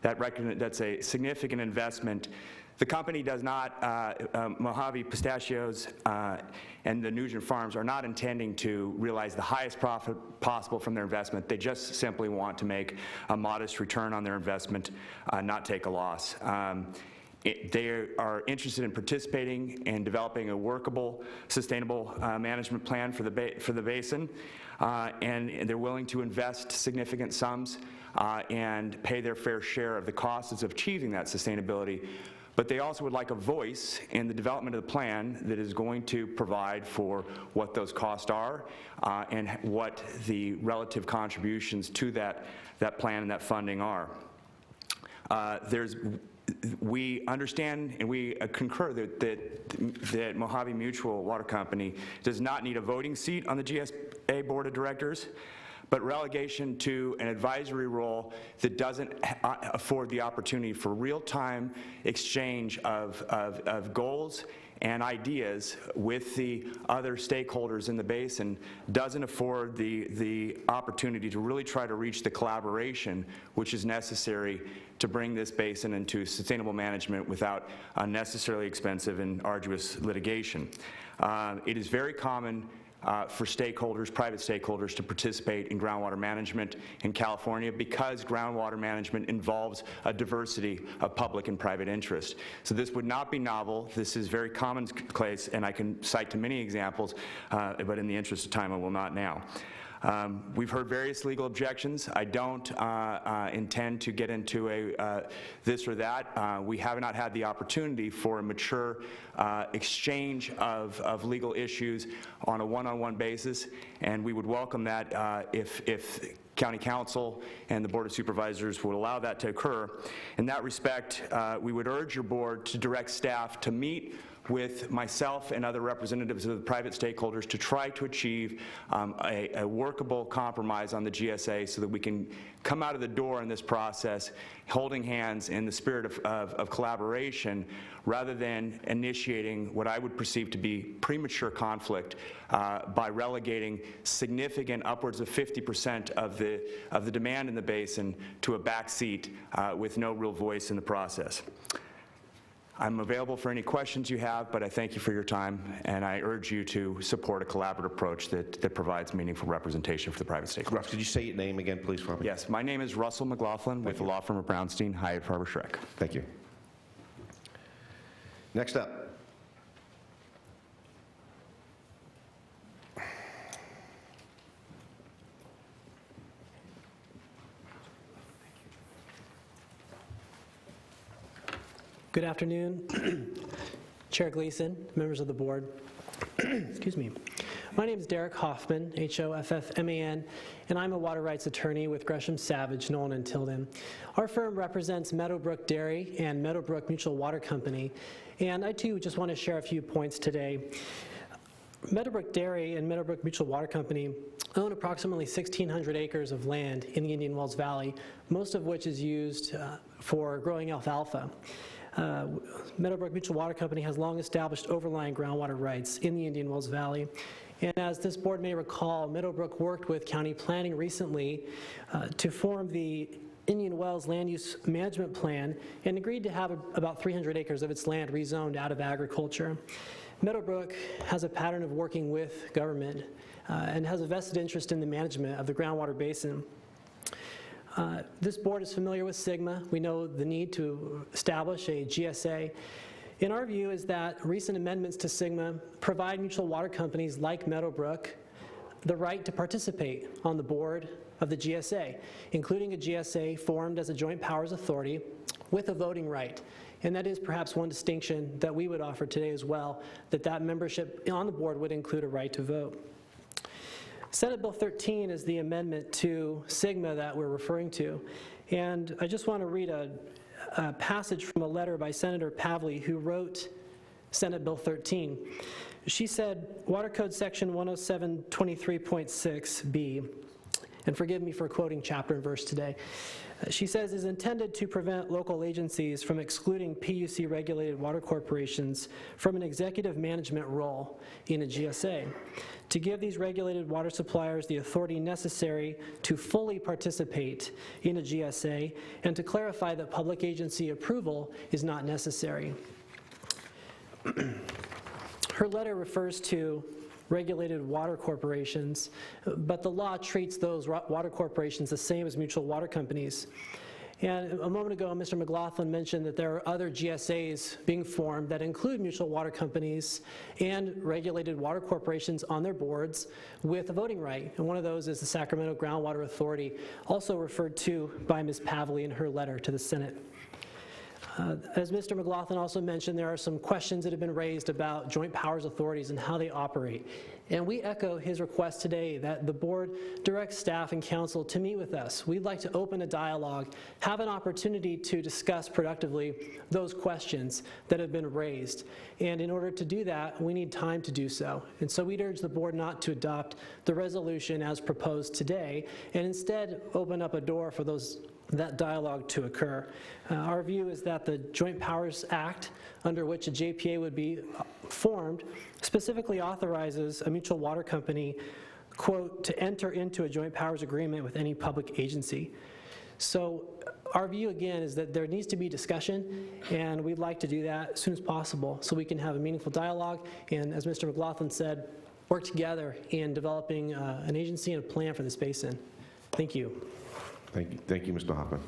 That's a significant investment. The company does not, Mojave Pistachios and the Nugent Farms are not intending to realize the highest profit possible from their investment. They just simply want to make a modest return on their investment, not take a loss. They are interested in participating in developing a workable, sustainable management plan for the basin, and they're willing to invest significant sums and pay their fair share of the costs of achieving that sustainability. But they also would like a voice in the development of the plan that is going to provide for what those costs are and what the relative contributions to that plan and that funding are. We understand and we concur that Mojave Mutual Water Company does not need a voting seat on the GSA Board of Directors, but relegation to an advisory role that doesn't afford the opportunity for real-time exchange of goals and ideas with the other stakeholders in the basin, doesn't afford the opportunity to really try to reach the collaboration which is necessary to bring this basin into sustainable management without unnecessarily expensive and arduous litigation. It is very common for stakeholders, private stakeholders, to participate in groundwater management in California because groundwater management involves a diversity of public and private interest. So this would not be novel. This is very commonplace, and I can cite to many examples, but in the interest of time, I will not now. We've heard various legal objections. I don't intend to get into this or that. We have not had the opportunity for a mature exchange of legal issues on a one-on-one basis, and we would welcome that if County Council and the Board of Supervisors would allow that to occur. In that respect, we would urge your board to direct staff to meet with myself and other representatives of the private stakeholders to try to achieve a workable compromise on the GSA so that we can come out of the door in this process holding hands in the spirit of collaboration rather than initiating what I would perceive to be premature conflict by relegating significant upwards of 50% of the demand in the basin to a back seat with no real voice in the process. I'm available for any questions you have, but I thank you for your time, and I urge you to support a collaborative approach that provides meaningful representation for the private stakeholders. Russ, could you say your name again, please, for me? Yes, my name is Russell McLaughlin with the law firm of Brownstein, Hyatt Harbor Schreck. Thank you. Next up. Good afternoon, Chair Gleason, members of the board. Excuse me. My name is Derek Hoffman, Hoffman, and I'm a water rights attorney with Gresham Savage, Nolan and Tilden. Our firm represents Meadowbrook Dairy and Meadowbrook Mutual Water Company, and I too just want to share a few points today. Meadowbrook Dairy and Meadowbrook Mutual Water Company own approximately 1,600 acres of land in the Indian Wells Valley, most of which is used for growing alfalfa. Meadowbrook Mutual Water Company has long established overlying groundwater rights in the Indian Wells Valley. And as this board may recall, Meadowbrook worked with county planning recently to form the Indian Wells Land Use Management Plan and agreed to have about 300 acres of its land rezoned out of agriculture. Meadowbrook has a pattern of working with government and has a vested interest in the management of the groundwater basin. This board is familiar with SGMA. We know the need to establish a GSA. In our view is that recent amendments to SGMA provide mutual water companies like Meadowbrook the right to participate on the board of the GSA, including a GSA formed as a joint powers authority with a voting right. And that is perhaps one distinction that we would offer today as well, that membership on the board would include a right to vote. Senate Bill 13 is the amendment to SGMA that we're referring to. And I just want to read a passage from a letter by Senator Pavley, who wrote Senate Bill 13. She said, Water Code Section 107.23.6b, and forgive me for quoting chapter and verse today, she says, is intended to prevent local agencies from excluding PUC-regulated water corporations from an executive management role in a GSA, to give these regulated water suppliers the authority necessary to fully participate in a GSA, and to clarify that public agency approval is not necessary. Her letter refers to regulated water corporations, but the law treats those water corporations the same as mutual water companies. And a moment ago, Mr. McLaughlin mentioned that there are other GSAs being formed that include mutual water companies and regulated water corporations on their boards with a voting right. And one of those is the Sacramento Groundwater Authority, also referred to by Ms. Pavley in her letter to the Senate. As Mr. McLaughlin also mentioned, there are some questions that have been raised about joint powers authorities and how they operate. And we echo his request today that the board directs staff and council to meet with us. We'd like to open a dialogue, have an opportunity to discuss productively those questions that have been raised. And in order to do that, we need time to do so. And so we'd urge the board not to adopt the resolution as proposed today, and instead open up a door for that dialogue to occur. Our view is that the Joint Powers Act, under which a JPA would be formed, specifically authorizes a mutual water company, quote, to enter into a joint powers agreement with any public agency. So our view, again, is that there needs to be discussion, and we'd like to do that as soon as possible so we can have a meaningful dialogue, and as Mr. McLaughlin said, work together in developing an agency and a plan for this basin. Thank you. Thank you, Mr. Hoffman.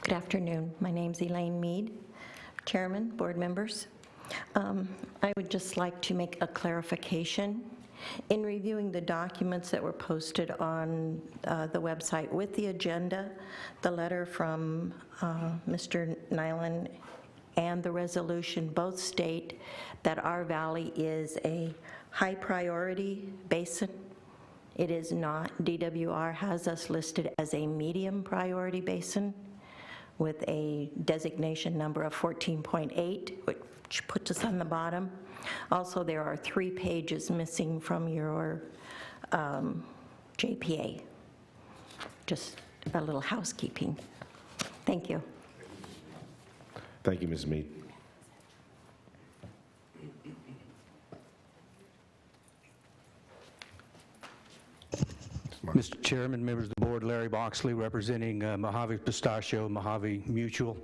Good afternoon. My name's Elaine Mead, Chairman, board members. I would just like to make a clarification. In reviewing the documents that were posted on the website with the agenda, the letter from Mr. Nyland and the resolution both state that our valley is a high priority basin. It is not. DWR has us listed as a medium priority basin with a designation number of 14.8, which puts us on the bottom. Also, there are 3 pages missing from your JPA. Just a little housekeeping. Thank you. Thank you, Ms. Mead. Mr. Chairman, members of the board, Larry Boxley representing Mojave Pistachio, Mojave Mutual.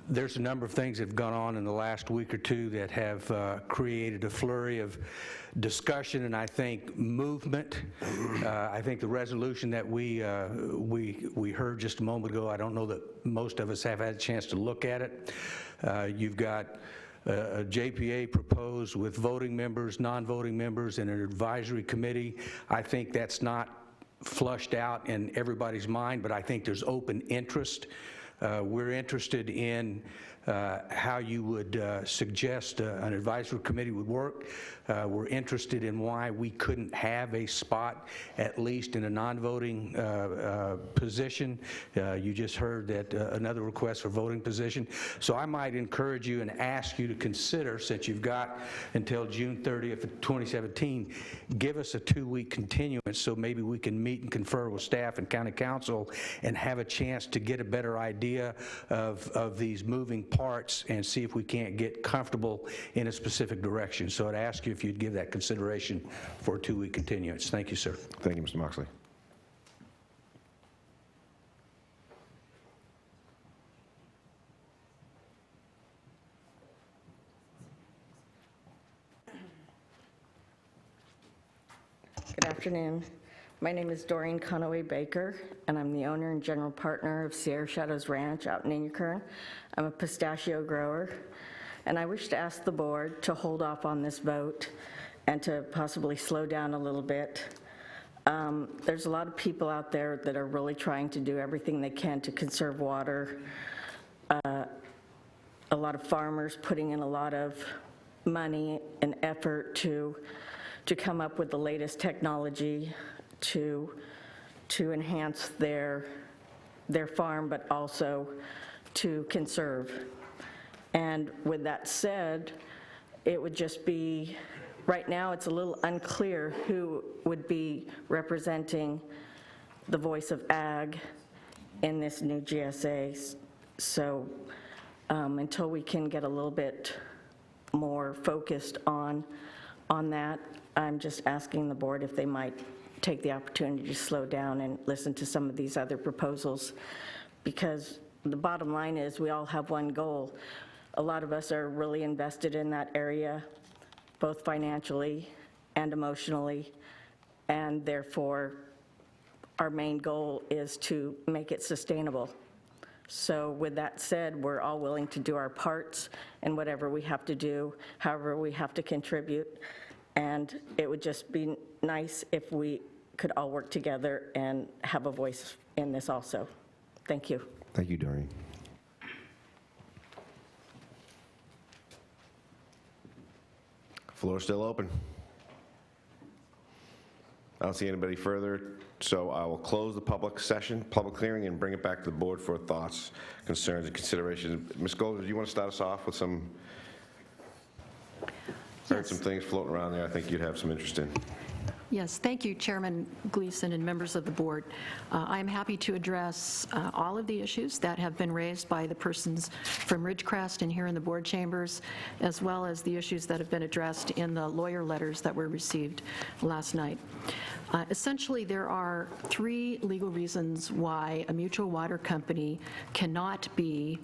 There's a number of things that have gone on in the last week or two that have created a flurry of discussion and I think movement. I think the resolution that we heard just a moment ago, I don't know that most of us have had a chance to look at it. You've got a JPA proposed with voting members, non-voting members, and an advisory committee. I think that's not flushed out in everybody's mind, but I think there's open interest. We're interested in how you would suggest an advisory committee would work. We're interested in why we couldn't have a spot, at least in a non-voting position. You just heard that another request for voting position. So I might encourage you and ask you to consider, since you've got until June 30th of 2017, give us a 2-week continuance so maybe we can meet and confer with staff and county council and have a chance to get a better idea of these moving parts and see if we can't get comfortable in a specific direction. So I'd ask you if you'd give that consideration for a 2-week continuance. Thank you, sir. Thank you, Mr. Moxley. Good afternoon. My name is Doreen Conaway Baker, and I'm the owner and general partner of Sierra Shadows Ranch out in Kern. I'm a pistachio grower, and I wish to ask the board to hold off on this vote and to possibly slow down a little bit. There's a lot of people out there that are really trying to do everything they can to conserve water. lot of farmers putting in a lot of money and effort to come up with the latest technology to enhance their farm, but also to conserve. And with that said, it would just be, right now it's a little unclear who would be representing the voice of ag in this new GSA. So until we can get a little bit more focused on that, I'm just asking the board if they might take the opportunity to slow down and listen to some of these other proposals, because the bottom line is we all have one goal. A lot of us are really invested in that area, both financially and emotionally, and therefore our main goal is to make it sustainable. So with that said, we're all willing to do our parts and whatever we have to do, however we have to contribute, and it would just be nice if we could all work together and have a voice in this also. Thank you. Thank you, Doreen. Floor is still open. I don't see anybody further, so I will close the public session, public hearing, and bring it back to the board for thoughts, concerns, and considerations. Ms. Goldberg, do you want to start us off with some? Heard some things floating around there I think you'd have some interest in. Yes, thank you, Chairman Gleason and members of the board. I am happy to address all of the issues that have been raised by the persons from Ridgecrest and here in the board chambers, as well as the issues that have been addressed in the lawyer letters that were received last night. Essentially, there are 3 legal reasons why a mutual water company cannot be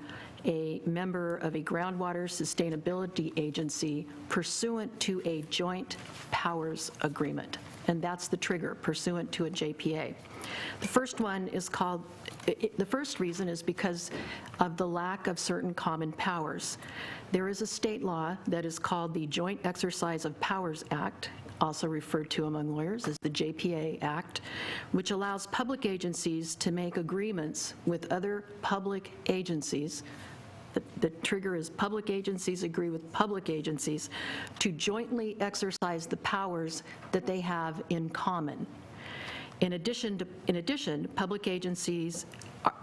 a member of a groundwater sustainability agency pursuant to a joint powers agreement. And that's the trigger, pursuant to a JPA. The first one is called, the first reason is because of the lack of certain common powers. There is a state law that is called the Joint Exercise of Powers Act, also referred to among lawyers as the JPA Act, which allows public agencies to make agreements with other public agencies. The trigger is public agencies agree with public agencies to jointly exercise the powers that they have in common. In addition, public agencies,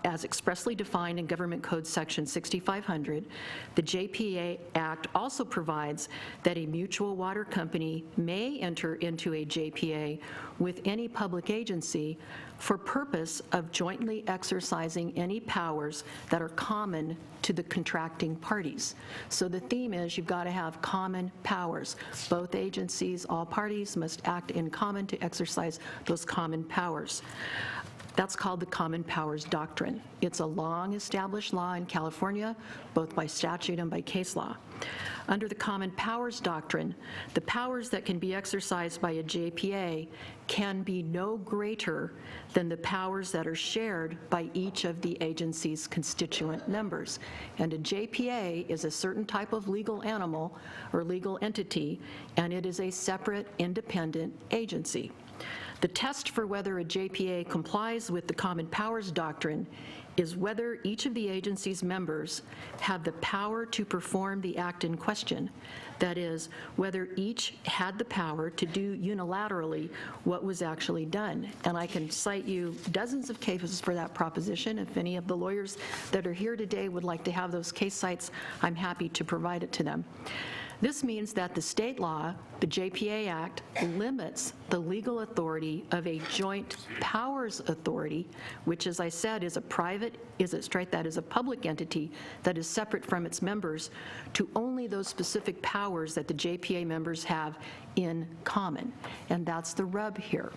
as expressly defined in Government Code Section 6500, the JPA Act also provides that a mutual water company may enter into a JPA with any public agency for purpose of jointly exercising any powers that are common to the contracting parties. So the theme is you've got to have common powers. Both agencies, all parties must act in common to exercise those common powers. That's called the Common Powers Doctrine. It's a long-established law in California, both by statute and by case law. Under the Common Powers Doctrine, the powers that can be exercised by a JPA can be no greater than the powers that are shared by each of the agency's constituent members. And a JPA is a certain type of legal animal or legal entity, and it is a separate, independent agency. The test for whether a JPA complies with the Common Powers Doctrine is whether each of the agency's members have the power to perform the act in question. That is, whether each had the power to do unilaterally what was actually done. And I can cite you dozens of cases for that proposition. If any of the lawyers that are here today would like to have those case cites, I'm happy to provide it to them. This means that the state law, the JPA Act, limits the legal authority of a joint powers authority, which, as I said, is a private, that is a public entity that is separate from its members, to only those specific powers that the JPA members have in common. And that's the rub here.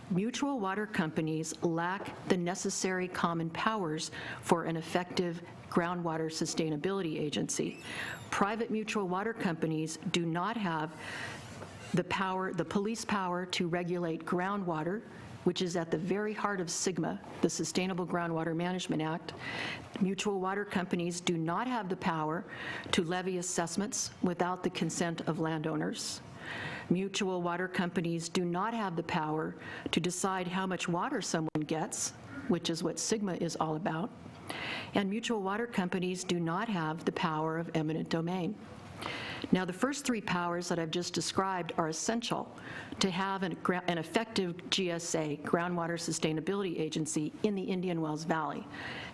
Mutual water companies lack the necessary common powers for an effective groundwater sustainability agency. Private mutual water companies do not have the power, the police power to regulate groundwater, which is at the very heart of SGMA, the Sustainable Groundwater Management Act. Mutual water companies do not have the power to levy assessments without the consent of landowners. Mutual water companies do not have the power to decide how much water someone gets, which is what SGMA is all about. And mutual water companies do not have the power of eminent domain. Now, the first three powers that I've just described are essential to have an effective GSA, Groundwater Sustainability Agency, in the Indian Wells Valley.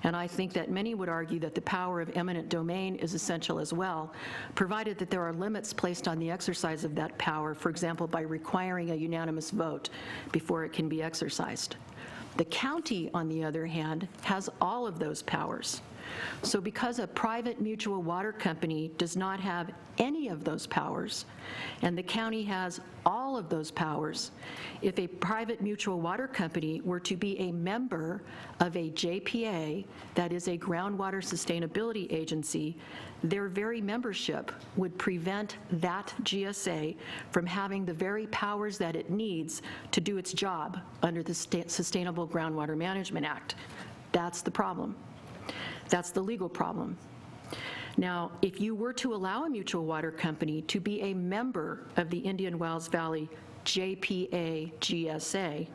And I think that many would argue that the power of eminent domain is essential as well, provided that there are limits placed on the exercise of that power, for example, by requiring a unanimous vote before it can be exercised. The county, on the other hand, has all of those powers. So because a private mutual water company does not have any of those powers, and the county has all of those powers, if a private mutual water company were to be a member of a JPA, that is a Groundwater Sustainability Agency, their very membership would prevent that GSA from having the very powers that it needs to do its job under the Sustainable Groundwater Management Act. That's the problem. That's the legal problem. Now, if you were to allow a mutual water company to be a member of the Indian Wells Valley JPA GSA,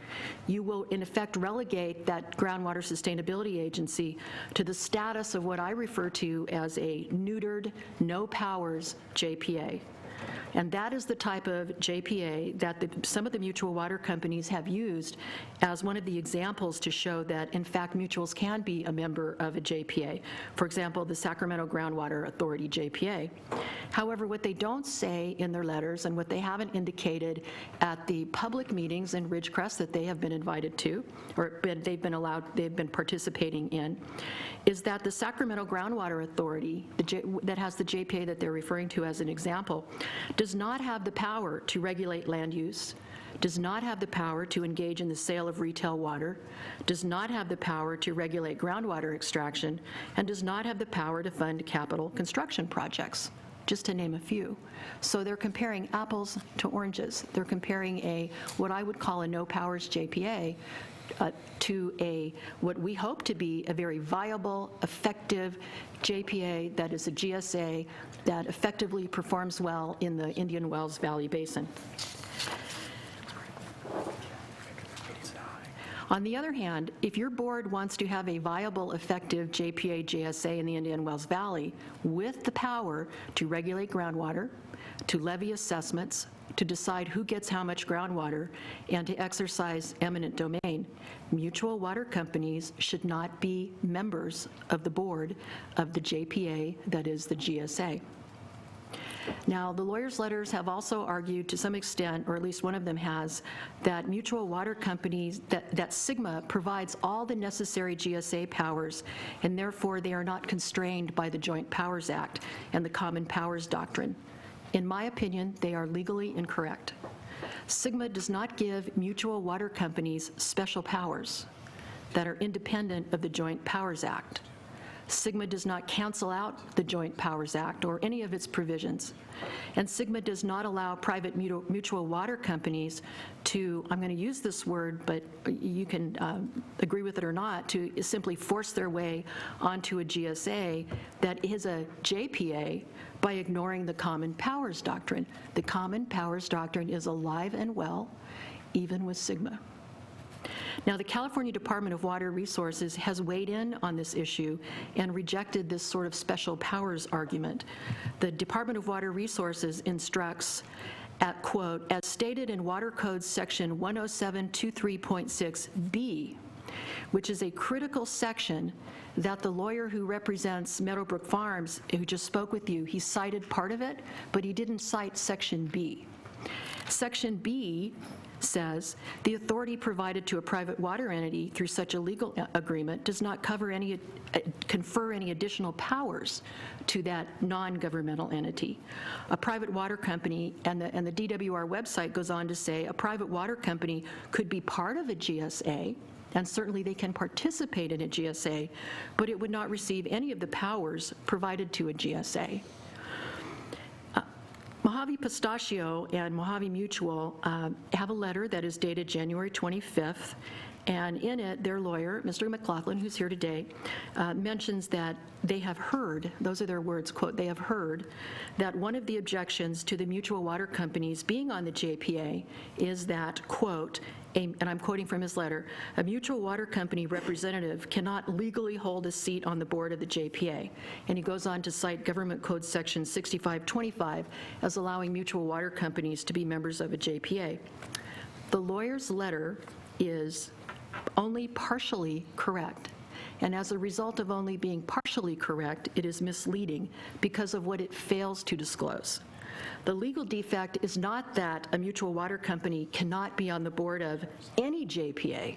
you will in effect relegate that Groundwater Sustainability Agency to the status of what I refer to as a neutered, no powers JPA. And that is the type of JPA that some of the mutual water companies have used as one of the examples to show that, in fact, mutuals can be a member of a JPA. For example, the Sacramento Groundwater Authority JPA. However, what they don't say in their letters and what they haven't indicated at the public meetings in Ridgecrest that they have been invited to, or they've been participating in, is that the Sacramento Groundwater Authority, that has the JPA that they're referring to as an example, does not have the power to regulate land use, does not have the power to engage in the sale of retail water, does not have the power to regulate groundwater extraction, and does not have the power to fund capital construction projects, just to name a few. So they're comparing apples to oranges. They're comparing what I would call a no-powers JPA to what we hope to be a very viable, effective JPA that is a GSA that effectively performs well in the Indian Wells Valley Basin. On the other hand, if your board wants to have a viable, effective JPA GSA in the Indian Wells Valley with the power to regulate groundwater, to levy assessments, to decide who gets how much groundwater, and to exercise eminent domain, mutual water companies should not be members of the board of the JPA, that is the GSA. Now, the lawyers' letters have also argued to some extent, or at least one of them has, that mutual water companies, that SGMA provides all the necessary GSA powers, and therefore they are not constrained by the Joint Powers Act and the Common Powers Doctrine. In my opinion, they are legally incorrect. SGMA does not give mutual water companies special powers that are independent of the Joint Powers Act. SGMA does not cancel out the Joint Powers Act or any of its provisions. And SGMA does not allow private mutual water companies to, I'm going to use this word, but you can agree with it or not, to simply force their way onto a GSA that is a JPA by ignoring the Common Powers Doctrine. The Common Powers Doctrine is alive and well, even with SGMA. Now, the California Department of Water Resources has weighed in on this issue and rejected this sort of special powers argument. The Department of Water Resources instructs at, quote, as stated in Water Code section 10723.6b, which is a critical section that the lawyer who represents Meadowbrook Farms, who just spoke with you, he cited part of it, but he didn't cite section B. Section B says the authority provided to a private water entity through such a legal agreement does not confer any additional powers to that non-governmental entity. A private water company, and the DWR website goes on to say, a private water company could be part of a GSA, and certainly they can participate in a GSA, but it would not receive any of the powers provided to a GSA. Mojave Pistachio and Mojave Mutual have a letter that is dated January 25th, And in it, their lawyer, Mr. McLaughlin, who's here today, mentions that they have heard, those are their words, quote, they have heard that one of the objections to the mutual water companies being on the JPA is that, quote, and I'm quoting from his letter, a mutual water company representative cannot legally hold a seat on the board of the JPA. And he goes on to cite Government Code Section 6525 as allowing mutual water companies to be members of a JPA. The lawyer's letter is only partially correct. And as a result of only being partially correct, it is misleading because of what it fails to disclose. The legal defect is not that a mutual water company cannot be on the board of any JPA.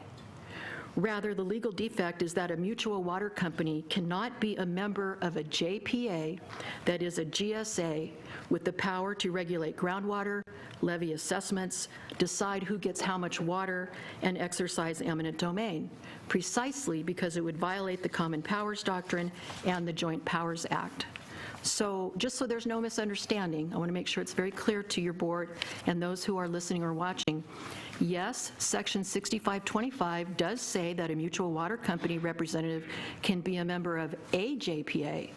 Rather, the legal defect is that a mutual water company cannot be a member of a JPA, that is a GSA, with the power to regulate groundwater, levy assessments, decide who gets how much water, and exercise eminent domain, precisely because it would violate the Common Powers Doctrine and the Joint Powers Act. So just so there's no misunderstanding, I want to make sure it's very clear to your board and those who are listening or watching. Yes, Section 6525 does say that a mutual water company representative can be a member of a JPA.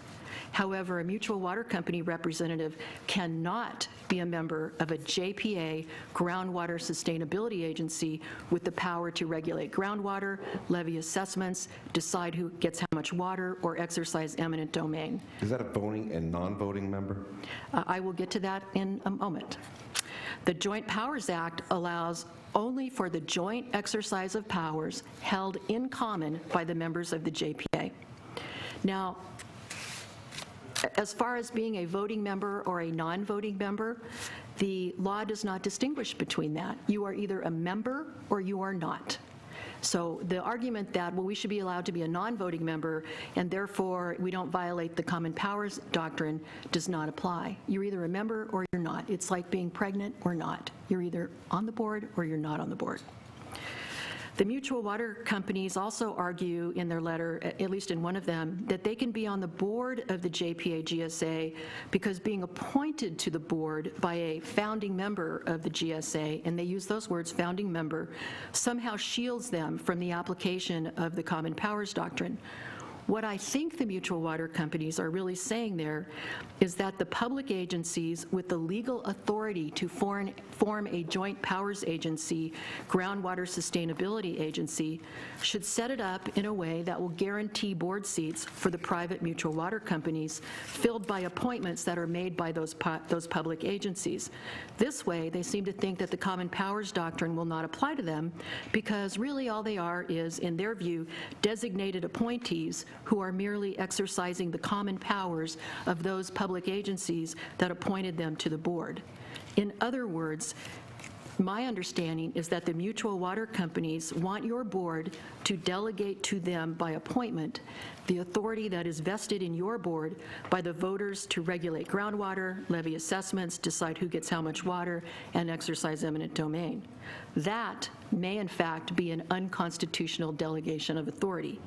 However, a mutual water company representative cannot be a member of a JPA groundwater sustainability agency with the power to regulate groundwater, levy assessments, decide who gets how much water, or exercise eminent domain. Is that a voting and non-voting member? I will get to that in a moment. The Joint Powers Act allows only for the joint exercise of powers held in common by the members of the JPA. Now, as far as being a voting member or a non-voting member, the law does not distinguish between that. You are either a member or you are not. So the argument that, well, we should be allowed to be a non-voting member and therefore we don't violate the Common Powers Doctrine does not apply. You're either a member or you're not. It's like being pregnant or not. You're either on the board or you're not on the board. The mutual water companies also argue in their letter, at least in one of them, that they can be on the board of the JPA GSA because being appointed to the board by a founding member of the GSA, and they use those words, founding member, somehow shields them from the application of the Common Powers Doctrine. What I think the mutual water companies are really saying there is that the public agencies with the legal authority to form a joint powers agency, groundwater sustainability agency, should set it up in a way that will guarantee board seats for the private mutual water companies filled by appointments that are made by those public agencies. This way, they seem to think that the Common Powers Doctrine will not apply to them because really all they are is, in their view, designated appointees who are merely exercising the common powers of those public agencies that appointed them to the board. In other words, my understanding is that the mutual water companies want your board to delegate to them by appointment the authority that is vested in your board by the voters to regulate groundwater, levy assessments, decide who gets how much water, and exercise eminent domain. That may in fact be an unconstitutional delegation of authority.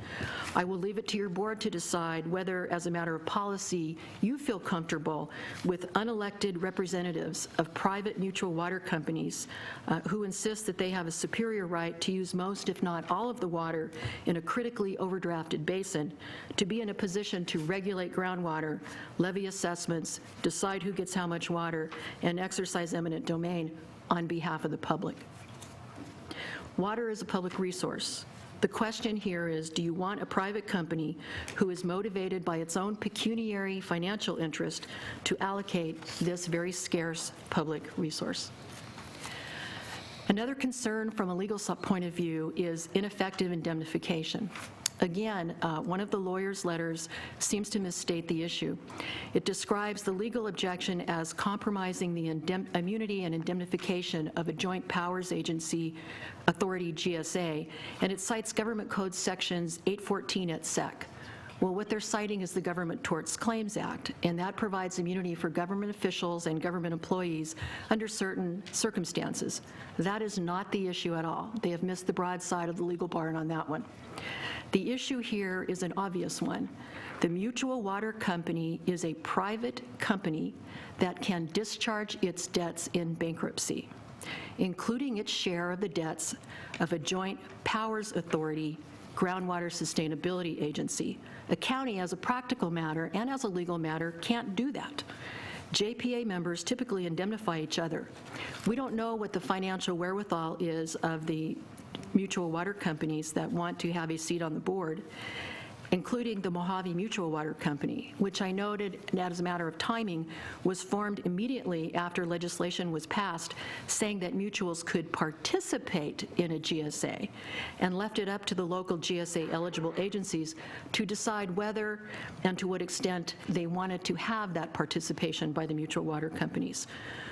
I will leave it to your board to decide whether, as a matter of policy, you feel comfortable with unelected representatives of private mutual water companies who insist that they have a superior right to use most, if not all, of the water in a critically overdrafted basin to be in a position to regulate groundwater, levy assessments, decide who gets how much water, and exercise eminent domain on behalf of the public. Water is a public resource. The question here is, do you want a private company who is motivated by its own pecuniary financial interest to allocate this very scarce public resource? Another concern from a legal point of view is ineffective indemnification. Again, one of the lawyer's letters seems to misstate the issue. It describes the legal objection as compromising the immunity and indemnification of a joint powers agency authority, GSA, and it cites Government Code Sections 814 et sec. Well, what they're citing is the Government Torts Claims Act, and that provides immunity for government officials and government employees under certain circumstances. That is not the issue at all. They have missed the broadside of the legal barn on that one. The issue here is an obvious one. The mutual water company is a private company that can discharge its debts in bankruptcy. including its share of the debts of a joint powers authority groundwater sustainability agency. A county, as a practical matter and as a legal matter, can't do that. JPA members typically indemnify each other. We don't know what the financial wherewithal is of the mutual water companies that want to have a seat on the board, including the Mojave Mutual Water Company, which I noted, as a matter of timing, was formed immediately after legislation was passed saying that mutuals could participate in a GSA, and left it up to the local GSA-eligible agencies to decide whether and to what extent they wanted to have that participation by the mutual water companies.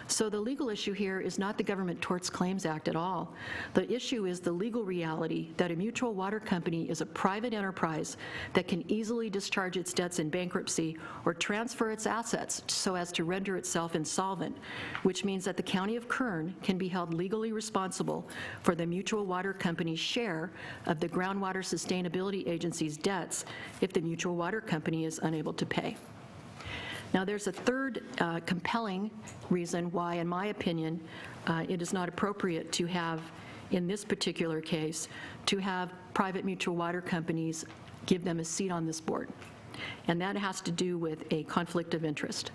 So the legal issue here is not the Government Torts Claims Act at all. The issue is the legal reality that a mutual water company is a private enterprise that can easily discharge its debts in bankruptcy or transfer its assets so as to render itself insolvent, which means that the County of Kern can be held legally responsible for the mutual water company's share of the Groundwater Sustainability Agency's debts if the mutual water company is unable to pay. Now, there's a third compelling reason why, in my opinion, it is not appropriate to have, in this particular case, to have private mutual water companies give them a seat on this board. And that has to do with a conflict of interest.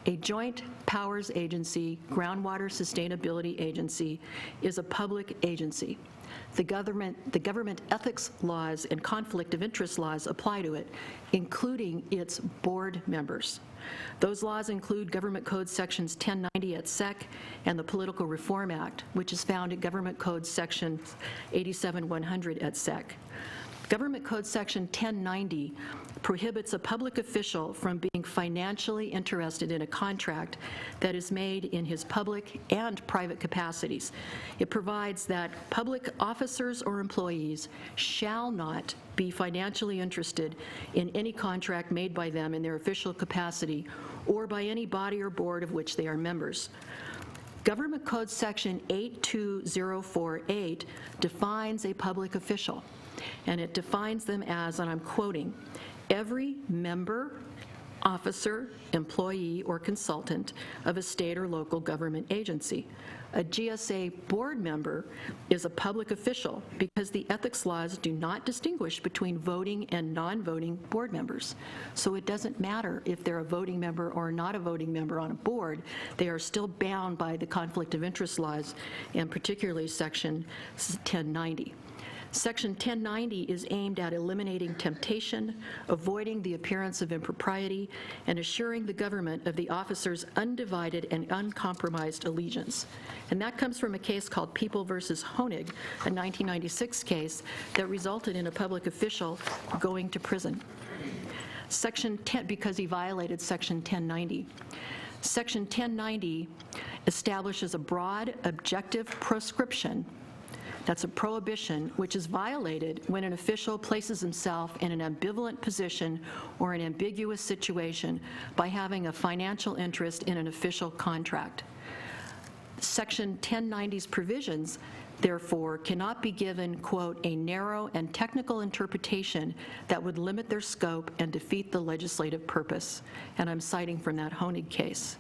A joint powers agency, groundwater sustainability agency, is a public agency. The government ethics laws and conflict of interest laws apply to it, including its board members. Those laws include Government Code Sections 1090 et sec and the Political Reform Act, which is found in Government Code Section 87-100 et sec. Government Code Section 1090 prohibits a public official from being financially interested in a contract that is made in his public and private capacities. It provides that public officers or employees shall not be financially interested in any contract made by them in their official capacity or by any body or board of which they are members. Government Code Section 82048 defines a public official, and it defines them as, and I'm quoting, every member, officer, employee, or consultant of a state or local government agency. A GSA board member is a public official because the ethics laws do not distinguish between voting and non-voting board members. So it doesn't matter if they're a voting member or not a voting member on a board, they are still bound by the conflict of interest laws, and particularly Section 1090. Section 1090 is aimed at eliminating temptation, avoiding the appearance of impropriety, and assuring the government of the officer's undivided and uncompromised allegiance. And that comes from a case called People versus Honig, a 1996 case that resulted in a public official going to prison. Section 10, because he violated Section 1090. Section 1090 establishes a broad, objective proscription. That's a prohibition which is violated when an official places himself in an ambivalent position or an ambiguous situation by having a financial interest in an official contract. Section 1090's provisions, therefore, cannot be given, quote, a narrow and technical interpretation that would limit their scope and defeat the legislative purpose. And I'm citing from that Honig case.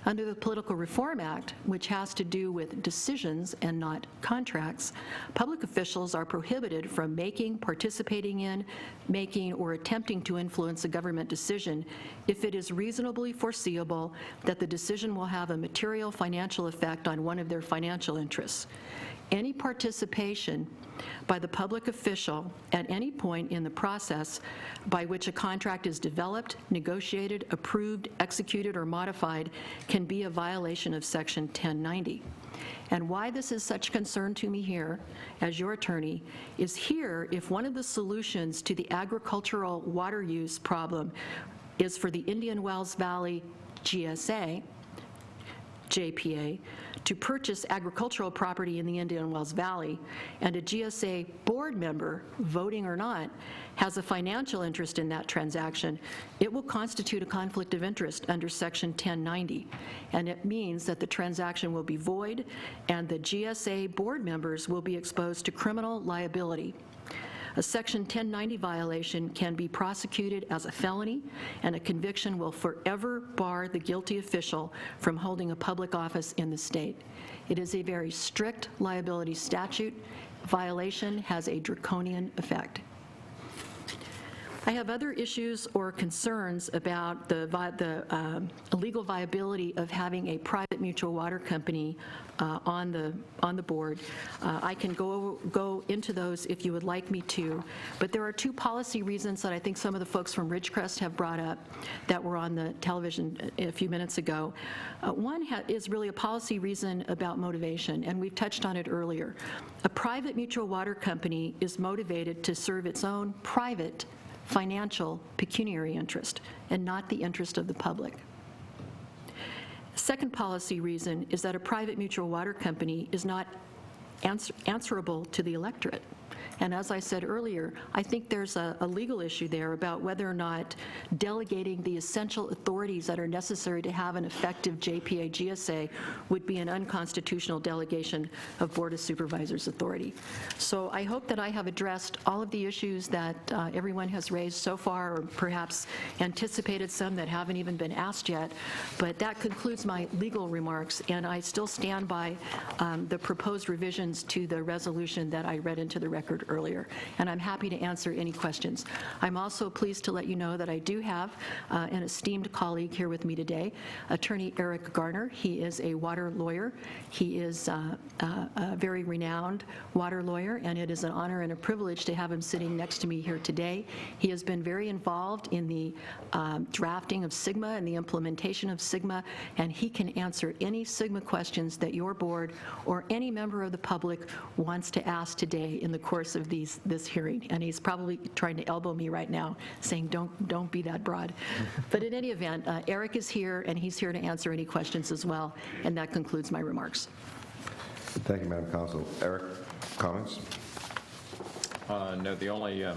Under the Political Reform Act, which has to do with decisions and not contracts, public officials are prohibited from making, participating in, making, or attempting to influence a government decision if it is reasonably foreseeable that the decision will have a material financial effect on one of their financial interests. Any participation by the public official at any point in the process by which a contract is developed, negotiated, approved, executed, or modified can be a violation of Section 1090. And why this is such concern to me here, as your attorney, is here if one of the solutions to the agricultural water use problem is for the Indian Wells Valley GSA, JPA, to purchase agricultural property in the Indian Wells Valley, and a GSA board member, voting or not, has a financial interest in that transaction, it will constitute a conflict of interest under Section 1090, and it means that the transaction will be void and the GSA board members will be exposed to criminal liability. A Section 1090 violation can be prosecuted as a felony, and a conviction will forever bar the guilty official from holding a public office in the state. It is a very strict liability statute. Violation has a draconian effect. I have other issues or concerns about the legal viability of having a private mutual water company on the board. I can go into those if you would like me to, but there are two policy reasons that I think some of the folks from Ridgecrest have brought up that were on the television a few minutes ago. One is really a policy reason about motivation, and we've touched on it earlier. A private mutual water company is motivated to serve its own private financial pecuniary interest and not the interest of the public. Second policy reason is that a private mutual water company is not answerable to the electorate. And as I said earlier, I think there's a legal issue there about whether or not delegating the essential authorities that are necessary to have an effective JPA GSA would be an unconstitutional delegation of Board of Supervisors authority. So I hope that I have addressed all of the issues that everyone has raised so far, or perhaps anticipated some that haven't even been asked yet. But that concludes my legal remarks, and I still stand by the proposed revisions to the resolution that I read into the record earlier, and I'm happy to answer any questions. I'm also pleased to let you know that I do have an esteemed colleague here with me today, Attorney Eric Garner. He is a water lawyer. He is a very renowned water lawyer, and it is an honor and a privilege to have him sitting next to me here today. He has been very involved in the drafting of SGMA and the implementation of SGMA, and he can answer any SGMA questions that your board or any member of the public wants to ask today in the course of this hearing. And he's probably trying to elbow me right now, saying, don't be that broad. But in any event, Eric is here, and he's here to answer any questions as well. And that concludes my remarks. Thank you, Madam Counsel. Eric, comments? No, the only,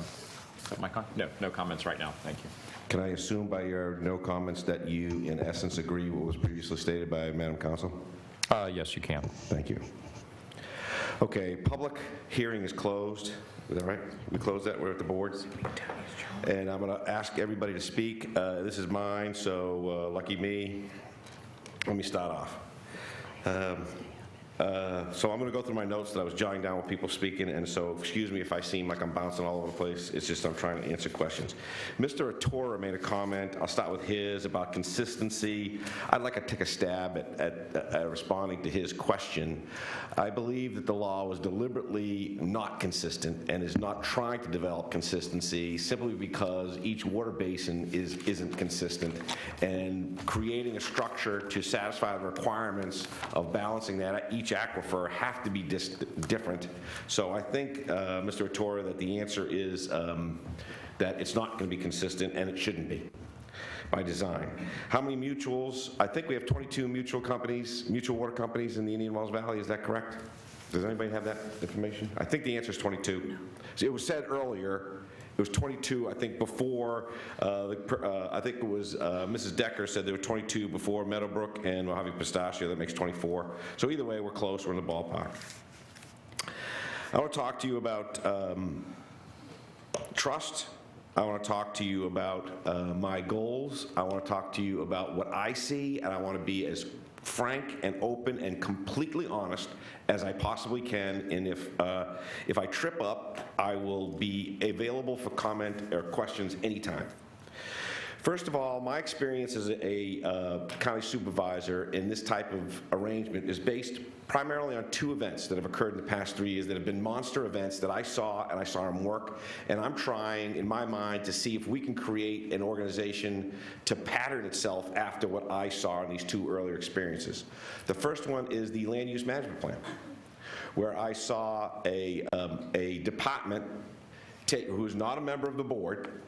no comments right now. Thank you. Can I assume by your no comments that you, in essence, agree with what was previously stated by Madam Counsel? Yes, you can. Thank you. Okay, public hearing is closed. Is that right? We closed that. We're at the boards. And I'm going to ask everybody to speak. This is mine, so lucky me. Let me start off. So I'm going to go through my notes that I was jotting down with people speaking, and so excuse me if I seem like I'm bouncing all over the place. It's just I'm trying to answer questions. Mr. Atora made a comment. I'll start with his about consistency. I'd like to take a stab at responding to his question. I believe that the law was deliberately not consistent and is not trying to develop consistency simply because each water basin isn't consistent, and creating a structure to satisfy the requirements of balancing that each aquifer have to be different. So I think, Mr. Atora, that the answer is that it's not going to be consistent, and it shouldn't be by design. How many mutuals? I think we have 22 mutual water companies in the Indian Wells Valley. Is that correct? Does anybody have that information? I think the answer is 22. So it was said earlier. It was 22, I think, before, I think it was Mrs. Decker said there were 22 before Meadowbrook and Mojave Pistachio. That makes 24. So either way, we're close. We're in the ballpark. I want to talk to you about trust. I want to talk to you about my goals. I want to talk to you about what I see, and I want to be as frank and open and completely honest as I possibly can. And if I trip up, I will be available for comment or questions anytime. First of all, my experience as a county supervisor in this type of arrangement is based primarily on two events that have occurred in the past 3 years that have been monster events that I saw, and I saw them work, and I'm trying, in my mind, to see if we can create an organization to pattern itself after what I saw in these two earlier experiences. The first one is the land use management plan, where I saw a department who's not a member of the board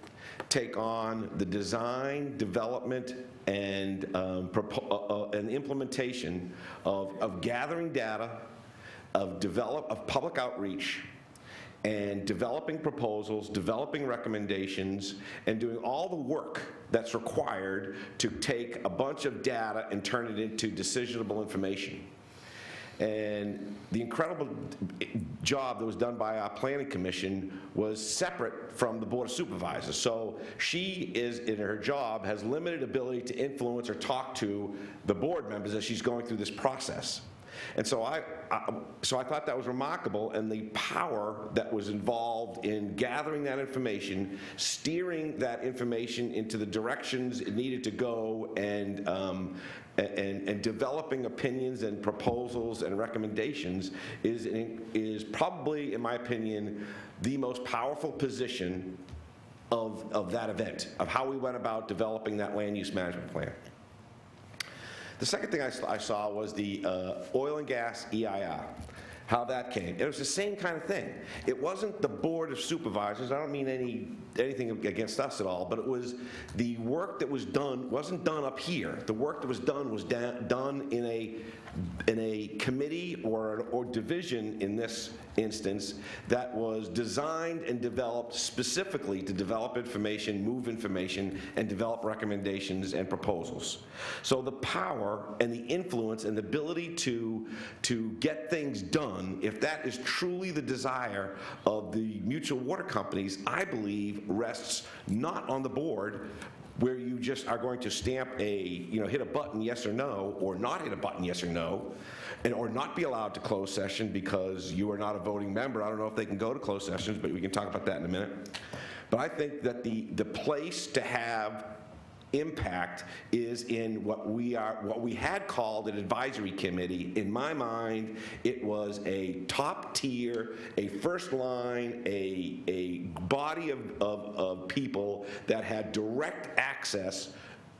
take on the design, development, and implementation of gathering data, of public outreach, and developing proposals, developing recommendations, and doing all the work that's required to take a bunch of data and turn it into decisionable information. And the incredible job that was done by our planning commission was separate from the Board of Supervisors. So she is, in her job, has limited ability to influence or talk to the board members as she's going through this process. And so I thought that was remarkable, and the power that was involved in gathering that information, steering that information into the directions it needed to go, and developing opinions and proposals and recommendations is probably, in my opinion, the most powerful position of that event, of how we went about developing that land use management plan. The second thing I saw was the oil and gas EIR, how that came. It was the same kind of thing. It wasn't the Board of Supervisors. I don't mean anything against us at all, but it was the work that was done wasn't done up here. The work that was done in a committee or division in this instance that was designed and developed specifically to develop information, move information, and develop recommendations and proposals. So the power and the influence and the ability to get things done, if that is truly the desire of the mutual water companies, I believe rests not on the board, where you just are going to stamp hit a button yes or no, or not hit a button yes or no, or not be allowed to close session because you are not a voting member. I don't know if they can go to closed sessions, but we can talk about that in a minute. But I think that the place to have impact is in what we had called an advisory committee. In my mind, it was a top tier, a first line, a body of people that had direct access,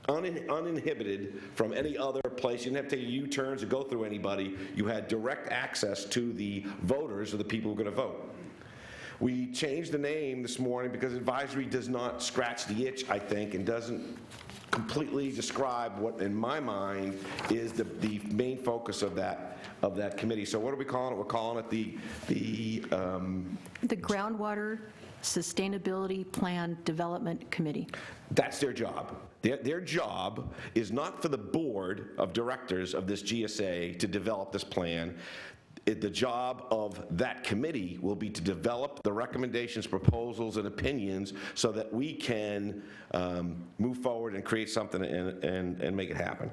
uninhibited from any other place. You didn't have to take U-turns or go through anybody. You had direct access to the voters or the people who were going to vote. We changed the name this morning because advisory does not scratch the itch, I think, and doesn't completely describe what, in my mind, is the main focus of that committee. So what are we calling it? We're calling it the Groundwater Sustainability Plan Development Committee. That's their job. Their job is not for the board of directors of this GSA to develop this plan. The job of that committee will be to develop the recommendations, proposals, and opinions so that we can move forward and create something and make it happen.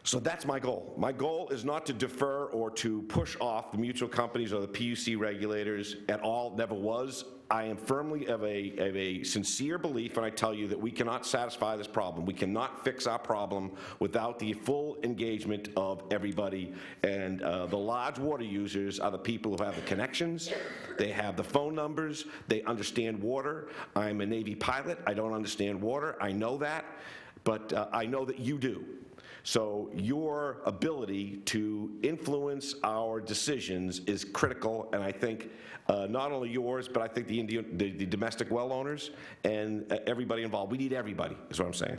So that's my goal. My goal is not to defer or to push off the mutual companies or the PUC regulators at all, never was. I am firmly of a sincere belief, and I tell you that we cannot satisfy this problem. We cannot fix our problem without the full engagement of everybody. And the large water users are the people who have the connections, they have the phone numbers, they understand water. I'm a Navy pilot, I don't understand water, I know that, but I know that you do. So your ability to influence our decisions is critical, and I think not only yours, but I think the domestic well owners and everybody involved. We need everybody, is what I'm saying.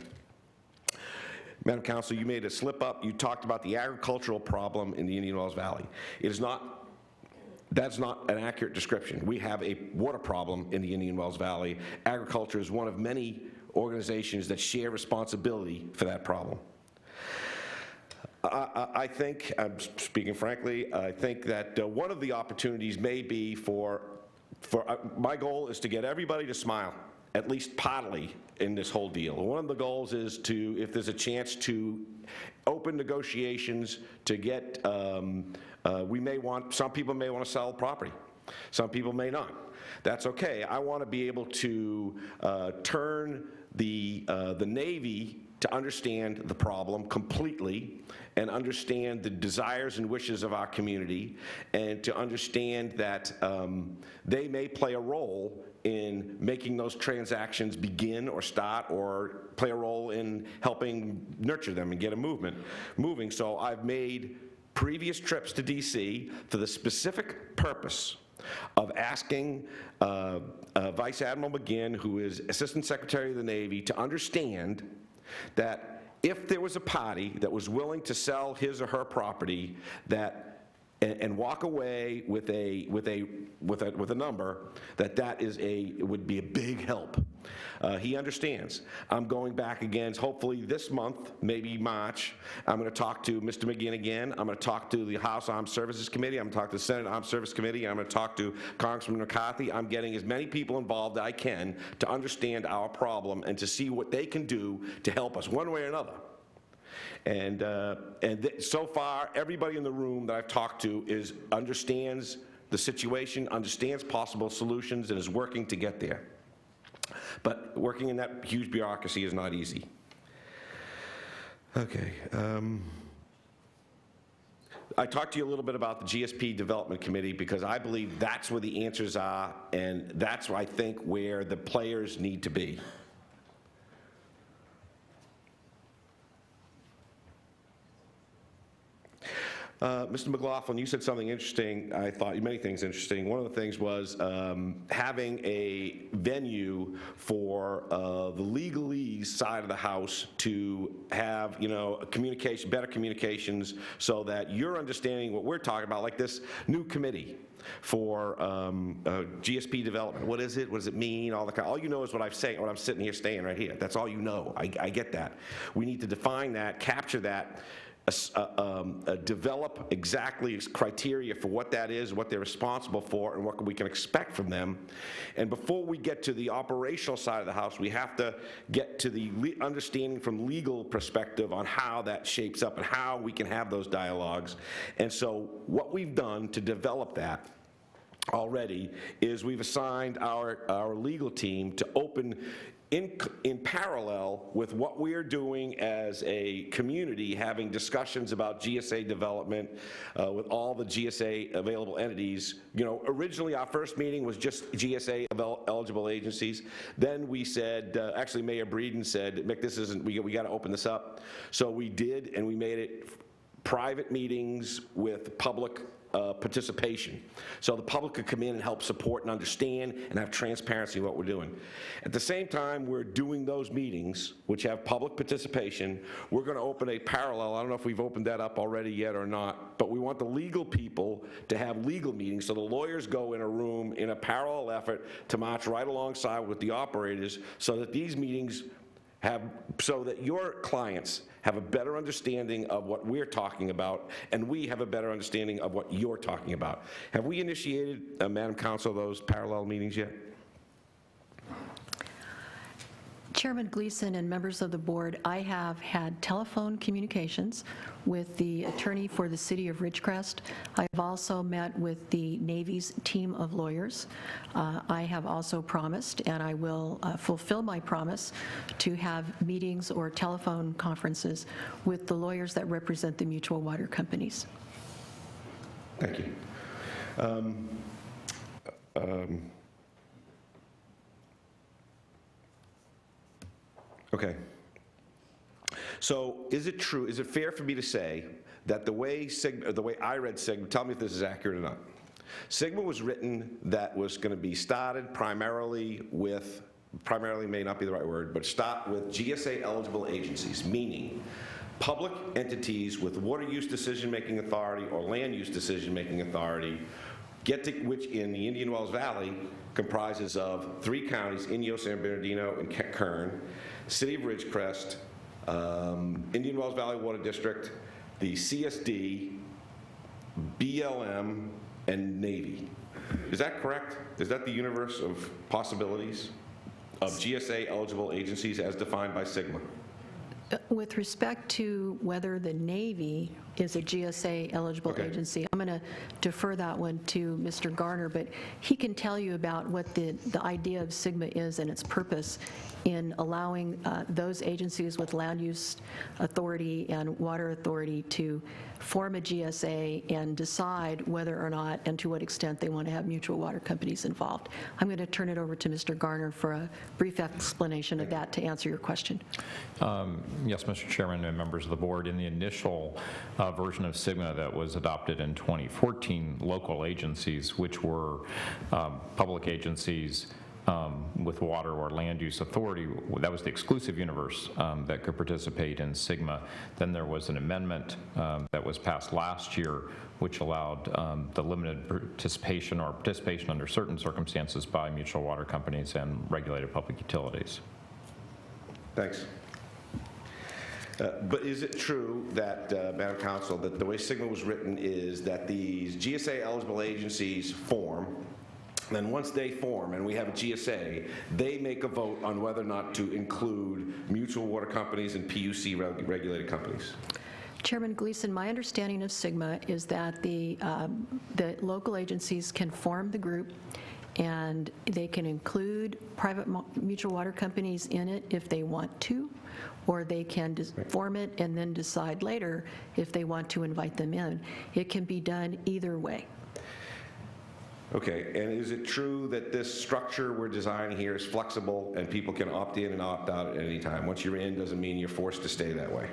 Madam Council, you made a slip up. You talked about the agricultural problem in the Indian Wells Valley. That's not an accurate description. We have a water problem in the Indian Wells Valley. Agriculture is one of many organizations that share responsibility for that problem. I think, I'm speaking frankly, I think that one of the opportunities may be my goal is to get everybody to smile, at least partly, in this whole deal. One of the goals is to, if there's a chance to open negotiations to get, some people may want to sell property. Some people may not. That's okay. I want to be able to turn the Navy to understand the problem completely and understand the desires and wishes of our community, and to understand that they may play a role in making those transactions begin or start, or play a role in helping nurture them and get a movement moving. So I've made previous trips to DC for the specific purpose of asking Vice Admiral McGinn, who is Assistant Secretary of the Navy, to understand that if there was a party that was willing to sell his or her property, that and walk away with a number that would be a big help. He understands. I'm going back again, hopefully this month, maybe March. I'm going to talk to Mr. McGinn again. I'm going to talk to the House Armed Services Committee. I'm going to talk to the Senate Armed Services Committee. I'm going to talk to Congressman McCarthy. I'm getting as many people involved as I can to understand our problem and to see what they can do to help us one way or another. And so far, everybody in the room that I've talked to understands the situation, understands possible solutions, and is working to get there. But working in that huge bureaucracy is not easy. Okay. I talked to you a little bit about the GSP Development Committee because I believe that's where the answers are, and that's, I think, where the players need to be. Mr. McLaughlin, you said something interesting. I thought many things interesting. One of the things was having a venue for the legalese side of the House to have, better communications, so that you're understanding what we're talking about, like this new committee for GSP development. What is it? What does it mean? All you know is what I'm saying, what I'm sitting here saying right here. That's all you know. I get that. We need to define that, capture that, develop exactly criteria for what that is, what they're responsible for, and what we can expect from them. And before we get to the operational side of the House, we have to get to the understanding from legal perspective on how that shapes up and how we can have those dialogues. And so what we've done to develop that already is we've assigned our legal team to open in parallel with what we are doing as a community, having discussions about GSA development with all the GSA available entities. Originally our first meeting was just GSA eligible agencies. Then we said, actually Mayor Breeden said, Mick, this isn't, we got to open this up. So we did, and we made it private meetings with public participation. So the public could come in and help support and understand and have transparency in what we're doing. At the same time we're doing those meetings, which have public participation, we're going to open a parallel, I don't know if we've opened that up already yet or not, but we want the legal people to have legal meetings, so the lawyers go in a room in a parallel effort to march right alongside with the operators, so that these meetings so that your clients have a better understanding of what we're talking about, and we have a better understanding of what you're talking about. Have we initiated, Madam Counsel, those parallel meetings yet? Chairman Gleason and members of the board, I have had telephone communications with the attorney for the city of Ridgecrest. I've also met with the Navy's team of lawyers. I have also promised, and I will fulfill my promise, to have meetings or telephone conferences with the lawyers that represent the mutual water companies. Thank you. Okay. So is it true, is it fair for me to say that the way I read Sigma, tell me if this is accurate or not, Sigma was written that was going to be started primarily may not be the right word, but start with GSA eligible agencies, meaning public entities with water use decision-making authority or land use decision-making authority, which in the Indian Wells Valley comprises of 3 counties, Inyo, San Bernardino, and Kern, City of Ridgecrest, Indian Wells Valley Water District, the CSD, BLM, and Navy. Is that correct? Is that the universe of possibilities of GSA eligible agencies as defined by Sigma? With respect to whether the Navy is a GSA eligible agency, I'm going to defer that one to Mr. Garner, but he can tell you about what the idea of Sigma is and its purpose in allowing those agencies with land use authority and water authority to form a GSA and decide whether or not and to what extent they want to have mutual water companies involved. I'm going to turn it over to Mr. Garner for a brief explanation of that to answer your question. Yes, Mr. Chairman and members of the board, in the initial version of Sigma that was adopted in 2014, local agencies, which were public agencies with water or land use authority, that was the exclusive universe that could participate in SGMA. Then there was an amendment that was passed last year which allowed the limited participation or participation under certain circumstances by mutual water companies and regulated public utilities. Thanks. But is it true that, Madam Council, that the way SGMA was written is that these GSA-eligible agencies form, then once they form and we have a GSA, they make a vote on whether or not to include mutual water companies and PUC-regulated companies? Chairman Gleason, my understanding of SGMA is that the local agencies can form the group, and they can include private mutual water companies in it if they want to, or they can form it and then decide later if they want to invite them in. It can be done either way. Okay, and is it true that this structure we're designing here is flexible and people can opt in and opt out at any time? Once you're in, doesn't mean you're forced to stay that way.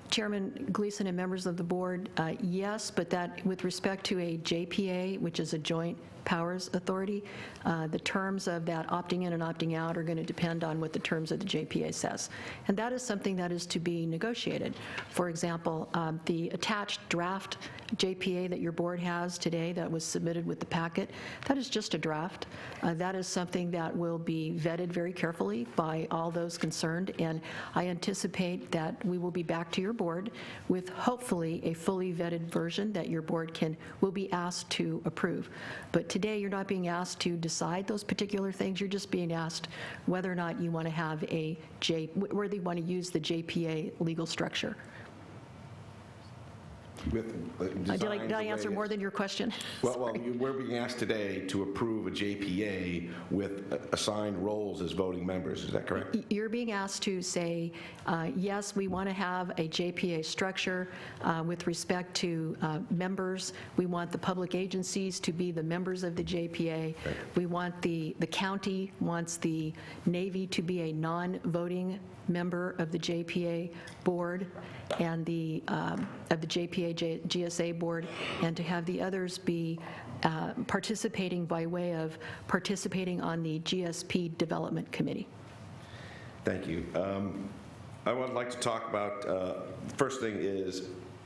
Chairman Gleason and members of the board, yes, but that with respect to a JPA, which is a joint powers authority, the terms of that opting in and opting out are going to depend on what the terms of the JPA says. And that is something that is to be negotiated. For example, the attached draft JPA that your board has today that was submitted with the packet, that is just a draft. That is something that will be vetted very carefully by all those concerned, and I anticipate that we will be back to your board with hopefully a fully vetted version that your board will be asked to approve. But today, you're not being asked to decide those particular things. You're just being asked whether or not you want to have whether you want to use the JPA legal structure. Did I answer more than your question? Well, we're being asked today to approve a JPA with assigned roles as voting members. Is that correct? You're being asked to say, yes, we want to have a JPA structure with respect to members. We want the public agencies to be the members of the JPA. Right. We want the county wants the Navy to be a non-voting member of the JPA board and of the JPA GSA board, and to have the others be participating by way of participating on the GSP Development Committee. Thank you. I would like to talk about, first thing is,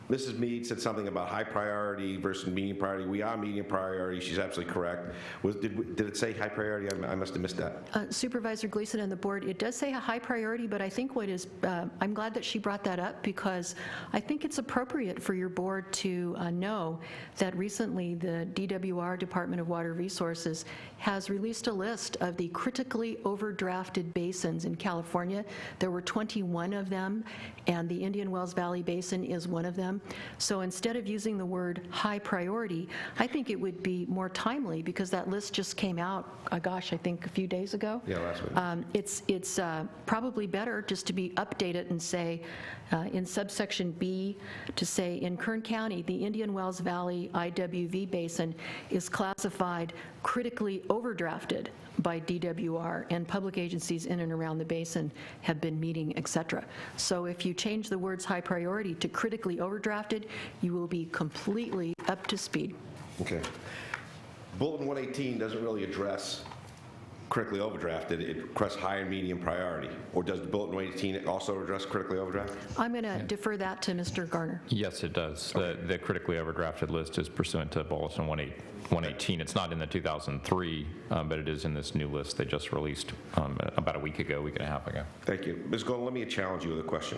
Mrs. Mead said something about high priority versus medium priority. We are medium priority. She's absolutely correct. Did it say high priority? I must have missed that. Supervisor Gleason and the board, it does say a high priority, but I think I'm glad that she brought that up, because I think it's appropriate for your board to know that recently the DWR, Department of Water Resources, has released a list of the critically overdrafted basins in California. There were 21 of them, and the Indian Wells Valley Basin is one of them. So instead of using the word high priority, I think it would be more timely, because that list just came out, I think a few days ago. Yeah, last week. It's probably better just to be updated and say, in subsection B, to say in Kern County, the Indian Wells Valley IWV Basin is classified critically overdrafted by DWR, and public agencies in and around the basin have been meeting, et cetera. So if you change the words high priority to critically overdrafted, you will be completely up to speed. Okay. Bulletin 118 doesn't really address critically overdrafted. It requests high and medium priority. Or does Bulletin 118 also address critically overdrafted? I'm going to defer that to Mr. Garner. Yes, it does. Okay. The critically overdrafted list is pursuant to Bulletin 118. It's not in the 2003, but it is in this new list they just released about a week and a half ago. Thank you. Ms. Golden, let me challenge you with a question.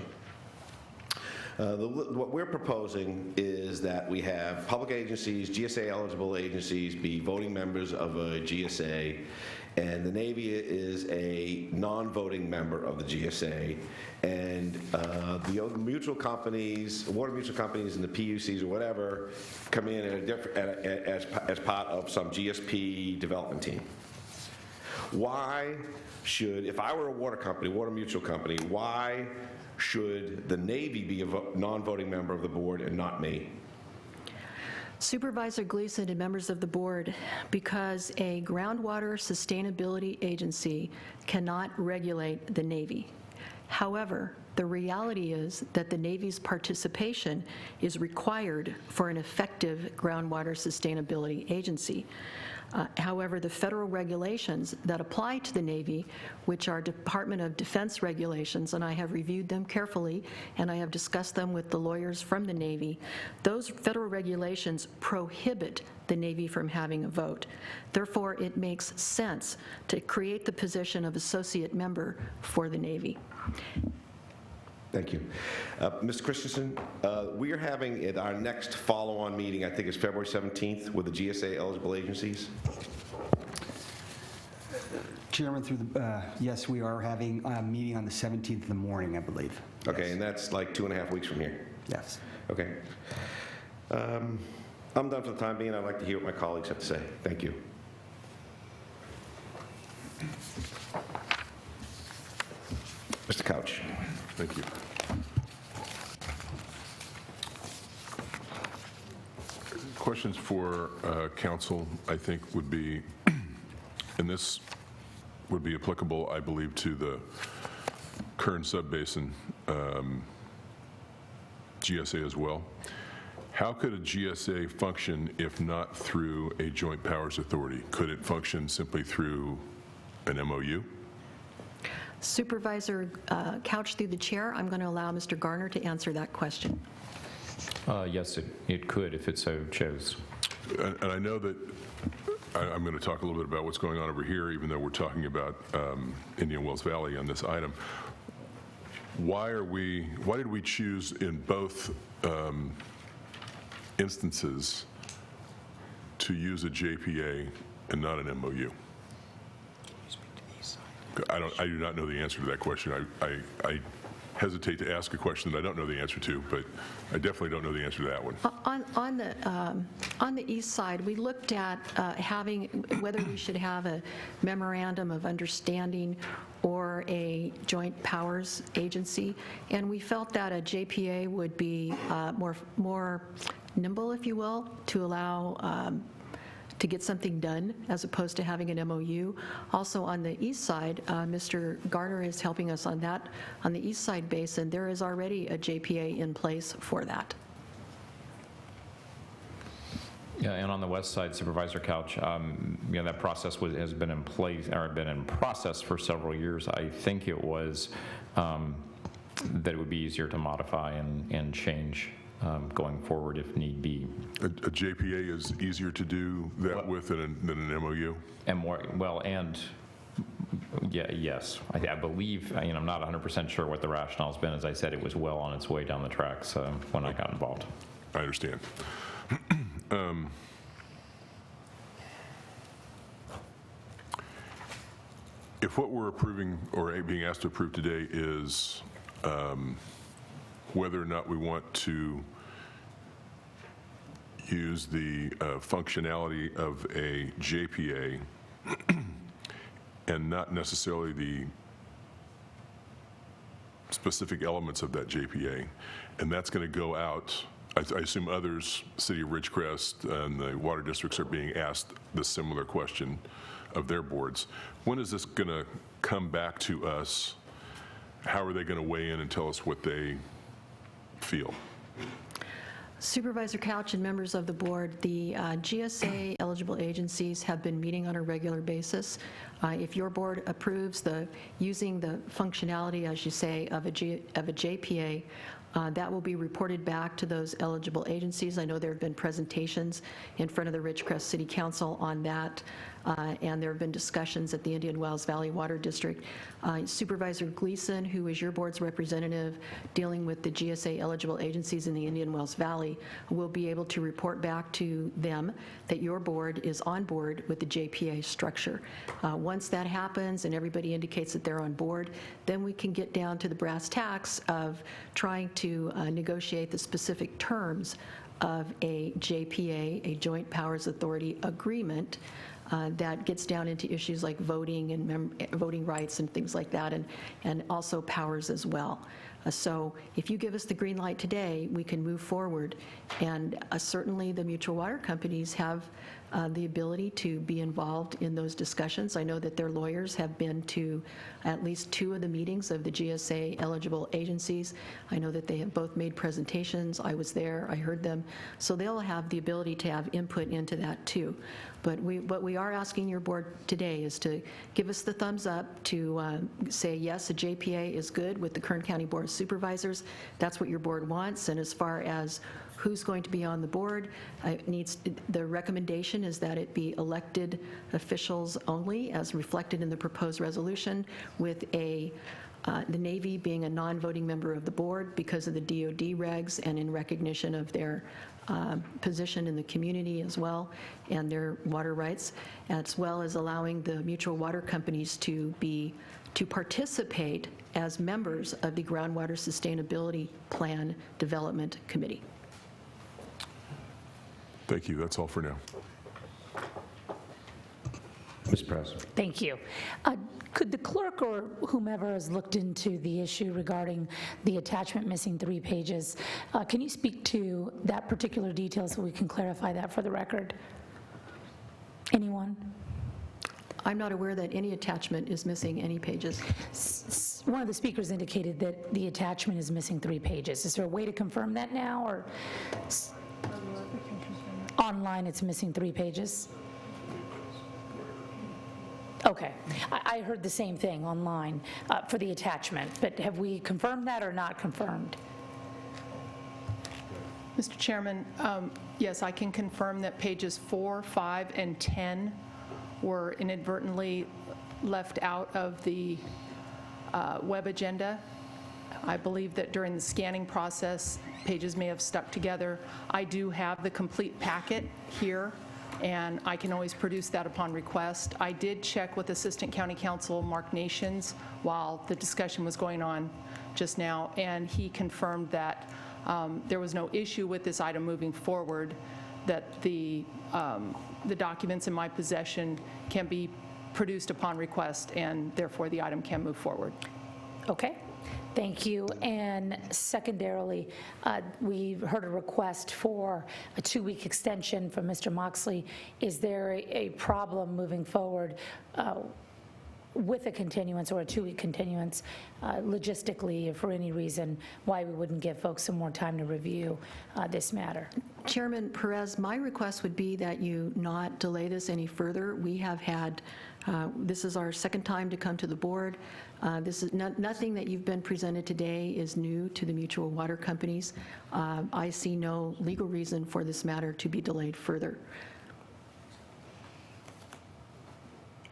What we're proposing is that we have public agencies, GSA-eligible agencies, be voting members of a GSA, and the Navy is a non-voting member of the GSA, and the mutual companies, water mutual companies and the PUCs or whatever, come in as part of some GSP development team. Why should, if I were a water company, water mutual company, why should the Navy be a non-voting member of the board and not me? Supervisor Gleason and members of the board, because a groundwater sustainability agency cannot regulate the Navy. However, The reality is that the Navy's participation is required for an effective groundwater sustainability agency. However, the federal regulations that apply to the Navy, which are Department of Defense regulations, and I have reviewed them carefully, and I have discussed them with the lawyers from the Navy, those federal regulations prohibit the Navy from having a vote. Therefore, it makes sense to create the position of associate member for the Navy. Thank you. Mr. Christensen, we are having at our next follow-on meeting, I think it's February 17th, with the GSA eligible agencies. Chairman, through the, yes, we are having a meeting on the 17th in the morning, I believe. Okay, Yes. and that's like 2.5 weeks from here. Yes. Okay. I'm done for the time being. I'd like to hear what my colleagues have to say. Thank you. Mr. Couch. Thank you. Questions for council, I think, would be, and this would be applicable, I believe, to the Kern subbasin GSA as well. How could a GSA function if not through a joint powers authority? Could it function simply through an MOU? Supervisor Couch, through the chair, I'm going to allow Mr. Garner to answer that question. Yes, it could if it so chose. And I know that I'm going to talk a little bit about what's going on over here, even though we're talking about Indian Wells Valley on this item. Why did we choose in both instances to use a JPA and not an MOU? I do not know the answer to that question. I hesitate to ask a question that I don't know the answer to, but I definitely don't know the answer to that one. On the east side, we looked at having whether we should have a memorandum of understanding or a joint powers agency, and we felt that a JPA would be more nimble, if you will, to allow to get something done as opposed to having an MOU. Also on the east side, Mr. Garner is helping us on that. On the east side basin, there is already a JPA in place for that. Yeah, and on the west side, Supervisor Couch, that process has been in place, or been in process for several years. I think it was that it would be easier to modify and change going forward if need be. A JPA is easier to do that with than an MOU? And more, well, and yeah, yes. I believe, I'm not 100% sure what the rationale's been. As I said, it was well on its way down the tracks when I got involved. I understand. If what we're approving or being asked to approve today is whether or not we want to use the functionality of a JPA and not necessarily the specific elements of that JPA, and that's going to go out. I assume others, City of Ridgecrest and the water districts, are being asked the similar question of their boards. When is this going to come back to us? How are they going to weigh in and tell us what they feel? Supervisor Couch and members of the board, the GSA eligible agencies have been meeting on a regular basis. If your board approves using the functionality, as you say, of a JPA, that will be reported back to those eligible agencies. I know there have been presentations in front of the Ridgecrest City Council on that, and there have been discussions at the Indian Wells Valley Water District. Supervisor Gleason, who is your board's representative dealing with the GSA eligible agencies in the Indian Wells Valley, will be able to report back to them that your board is on board with the JPA structure. Once that happens and everybody indicates that they're on board, then we can get down to the brass tacks of trying to negotiate the specific terms of a JPA, a Joint Powers Authority agreement, that gets down into issues like voting and voting rights and things like that, and also powers as well. So if you give us the green light today, we can move forward. And certainly the mutual water companies have the ability to be involved in those discussions. I know that their lawyers have been to at least 2 of the meetings of the GSA eligible agencies. I know that they have both made presentations. I was there, I heard them. So they'll have the ability to have input into that too. But what we are asking your board today is to give us the thumbs up to say, yes, a JPA is good with the Kern County Board of Supervisors. That's what your board wants. And as far as who's going to be on the board, the recommendation is that it be elected officials only, as reflected in the proposed resolution, with the Navy being a non-voting member of the board because of the DOD regs and in recognition of their position in the community as well and their water rights, as well as allowing the mutual water companies to participate as members of the Groundwater Sustainability Plan Development Committee. Thank you. That's all for now. Ms. Press. Thank you. Could the clerk or whomever has looked into the issue regarding the attachment missing 3 pages, can you speak to that particular detail so we can clarify that for the record? Anyone? I'm not aware that any attachment is missing any pages. One of the speakers indicated that the attachment is missing 3 pages. Is there a way to confirm that now, or online it's missing 3 pages? Okay. I heard the same thing online for the attachment, but have we confirmed that or not confirmed? Mr. Chairman, yes, I can confirm that pages 4, 5, and 10 were inadvertently left out of the web agenda. I believe that during the scanning process, pages may have stuck together. I do have the complete packet here, and I can always produce that upon request. I did check with Assistant County Counsel Mark Nations while the discussion was going on just now, and he confirmed that there was no issue with this item moving forward, that the documents in my possession can be produced upon request, and therefore the item can move forward. Okay. Thank you. And secondarily, we've heard a request for a 2-week extension from Mr. Moxley. Is there a problem moving forward with a continuance or a 2-week continuance, logistically, if for any reason, why we wouldn't give folks some more time to review this matter? Chairman Perez, my request would be that you not delay this any further. We have had, this is our 2nd time to come to the board. This is nothing that you've been presented today is new to the mutual water companies. I see no legal reason for this matter to be delayed further.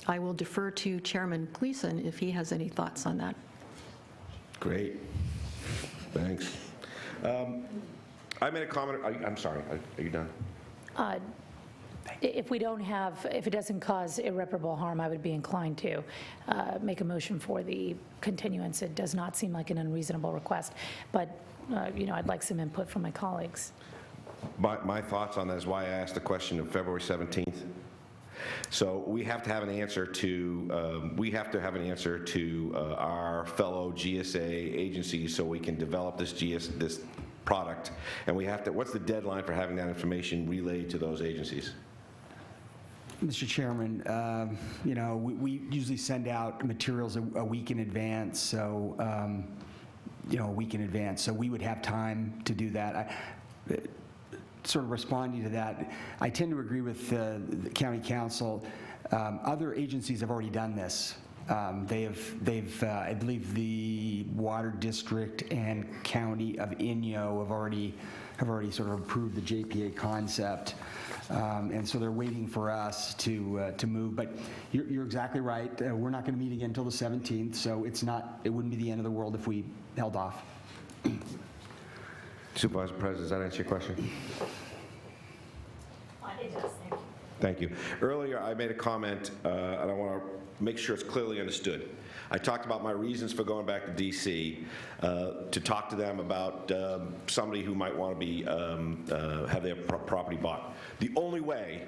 I will defer to Chairman Gleason if he has any thoughts on that. Great. Thanks. I made a comment. I'm sorry. Are you done? If it doesn't cause irreparable harm, I would be inclined to make a motion for the continuance. It does not seem like an unreasonable request, but I'd like some input from my colleagues. My thoughts on that is why I asked the question of February 17th. So we have to have an answer to our fellow GSA agencies so we can develop this product, and we have to. What's the deadline for having that information relayed to those agencies? Mr. Chairman, we usually send out materials a week in advance, so a week in advance. So we would have time to do that. Sort of responding to that, I tend to agree with the county council. Other agencies have already done this. They've I believe the Water District and County of Inyo have already sort of approved the JPA concept, and so they're waiting for us to move. But you're exactly right. We're not going to meet again until the 17th, so it wouldn't be the end of the world if we held off. Supervisor Perez, does that answer your question? It does, thank you. Thank you. Earlier, I made a comment, and I want to make sure it's clearly understood. I talked about my reasons for going back to D.C. To talk to them about somebody who might want to have their property bought. The only way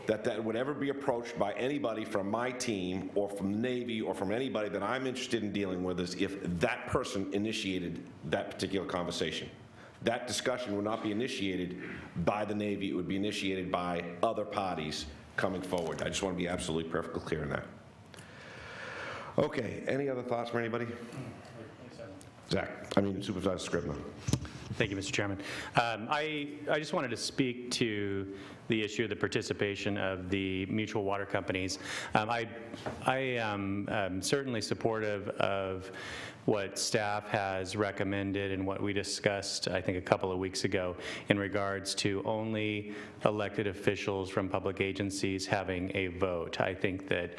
that would ever be approached by anybody from my team or from the Navy or from anybody that I'm interested in dealing with is if that person initiated that particular conversation. that discussion would not be initiated by the Navy, it would be initiated by other parties coming forward. I just want to be absolutely perfectly clear on that. Okay, any other thoughts from anybody? Supervisor Scribner. Thank you, Mr. Chairman. I just wanted to speak to the issue of the participation of the mutual water companies. I am certainly supportive of what staff has recommended and what we discussed, I think, a couple of weeks ago in regards to only elected officials from public agencies having a vote. I think that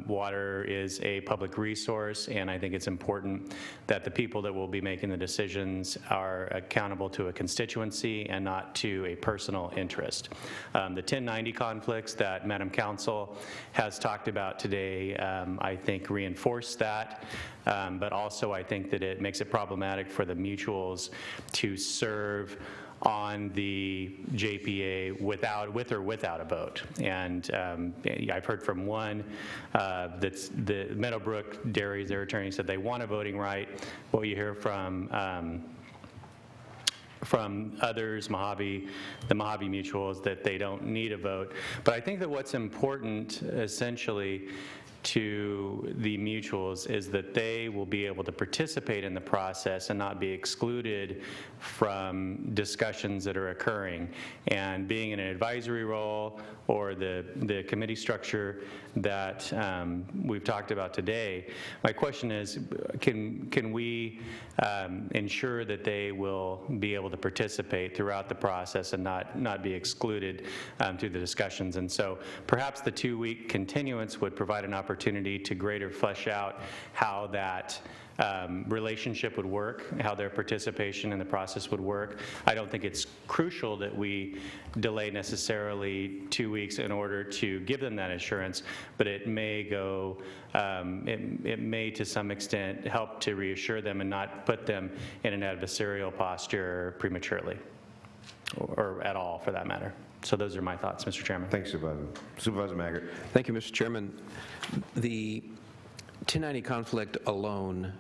water is a public resource, and I think it's important that the people that will be making the decisions are accountable to a constituency and not to a personal interest. The 1090 conflicts that Madam Council has talked about today, I think, reinforce that. But also I think that it makes it problematic for the mutuals to serve on the JPA with or without a vote. And I've heard from one, that's the Meadowbrook Dairies, their attorney said they want a voting right. What you hear from others, the Mojave Mutuals, that they don't need a vote. But I think that what's important essentially to the mutuals is that they will be able to participate in the process and not be excluded from discussions that are occurring. And being in an advisory role or the committee structure that we've talked about today, my question is, can we ensure that they will be able to participate throughout the process and not be excluded through the discussions? And so perhaps the 2-week continuance would provide an opportunity to greater flesh out how that relationship would work, how their participation in the process would work. I don't think it's crucial that we delay necessarily 2 weeks in order to give them that assurance, but it may go, it may to some extent help to reassure them and not put them in an adversarial posture prematurely, or at all for that matter. So those are my thoughts, Mr. Chairman. Thanks, Supervisor. Supervisor Maggart. Thank you, Mr. Chairman. The 1090 conflict alone,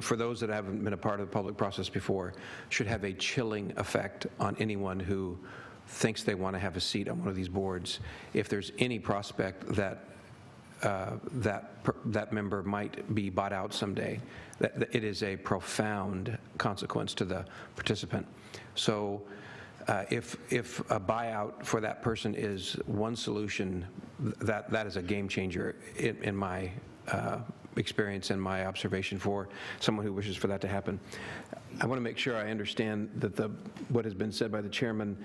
for those that haven't been a part of the public process before, should have a chilling effect on anyone who thinks they want to have a seat on one of these boards. If there's any prospect that that member might be bought out someday, that it is a profound consequence to the participant. So if a buyout for that person is one solution, that is a game changer in my experience and my observation for someone who wishes for that to happen. I want to make sure I understand that what has been said by the chairman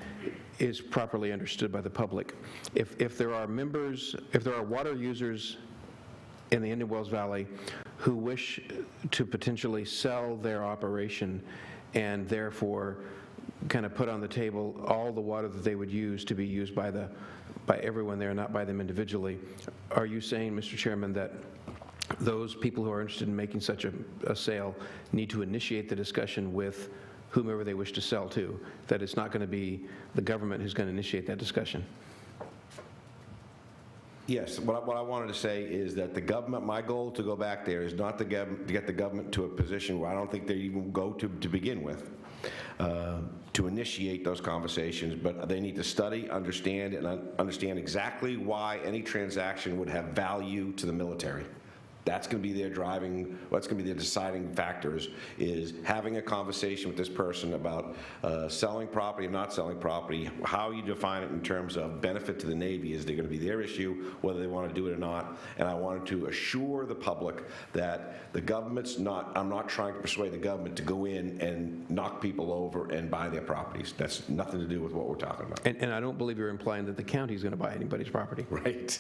is properly understood by the public. If there are members, if there are water users in the Indian Wells Valley who wish to potentially sell their operation and therefore kind of put on the table all the water that they would use to be used by everyone there, not by them individually, are you saying, Mr. Chairman, that those people who are interested in making such a sale need to initiate the discussion with whomever they wish to sell to, that it's not going to be the government who's going to initiate that discussion? Yes, what I wanted to say is that the government, my goal to go back there is not to get the government to a position where I don't think they even go to begin with, to initiate those conversations, but they need to study, understand, and understand exactly why any transaction would have value to the military. That's going to be their driving, what's going to be their deciding factors, is having a conversation with this person about selling property or not selling property, how you define it in terms of benefit to the Navy. Is they going to be their issue, whether they want to do it or not? And I wanted to assure the public that the government's not, I'm not trying to persuade the government to go in and knock people over and buy their properties. That's nothing to do with what we're talking about. And I don't believe you're implying that the county's going to buy anybody's property. Right.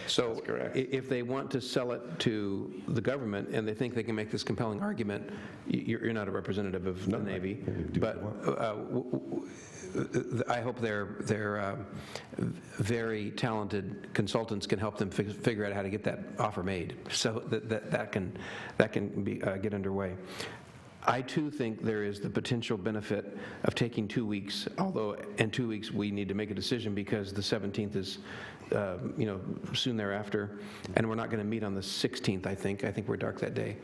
So if they want to sell it to the government and they think they can make this compelling argument, you're not a representative of the Navy, but I hope their very talented consultants can help them figure out how to get that offer made, so that can be get underway. I too think there is the potential benefit of taking 2 weeks, although in 2 weeks we need to make a decision because the 17th is soon thereafter, and we're not going to meet on the 16th, I think we're dark that day.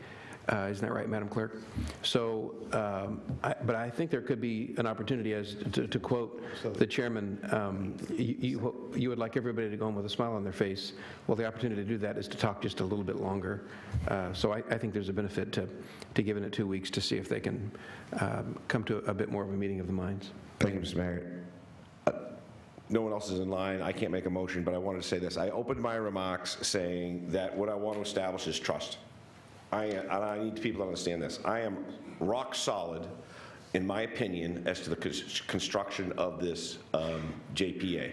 Isn't that right, Madam Clerk? So, but I think there could be an opportunity, as to quote the chairman, you would like everybody to go home with a smile on their face. Well, the opportunity to do that is to talk just a little bit longer. So I think there's a benefit to giving it 2 weeks to see if they can come to a bit more of a meeting of the minds. Thank you, Mr. Mayor. No one else is in line. I can't make a motion, but I wanted to say this. I opened my remarks saying that what I want to establish is trust. And I need people to understand this. I am rock solid, in my opinion, as to the construction of this JPA.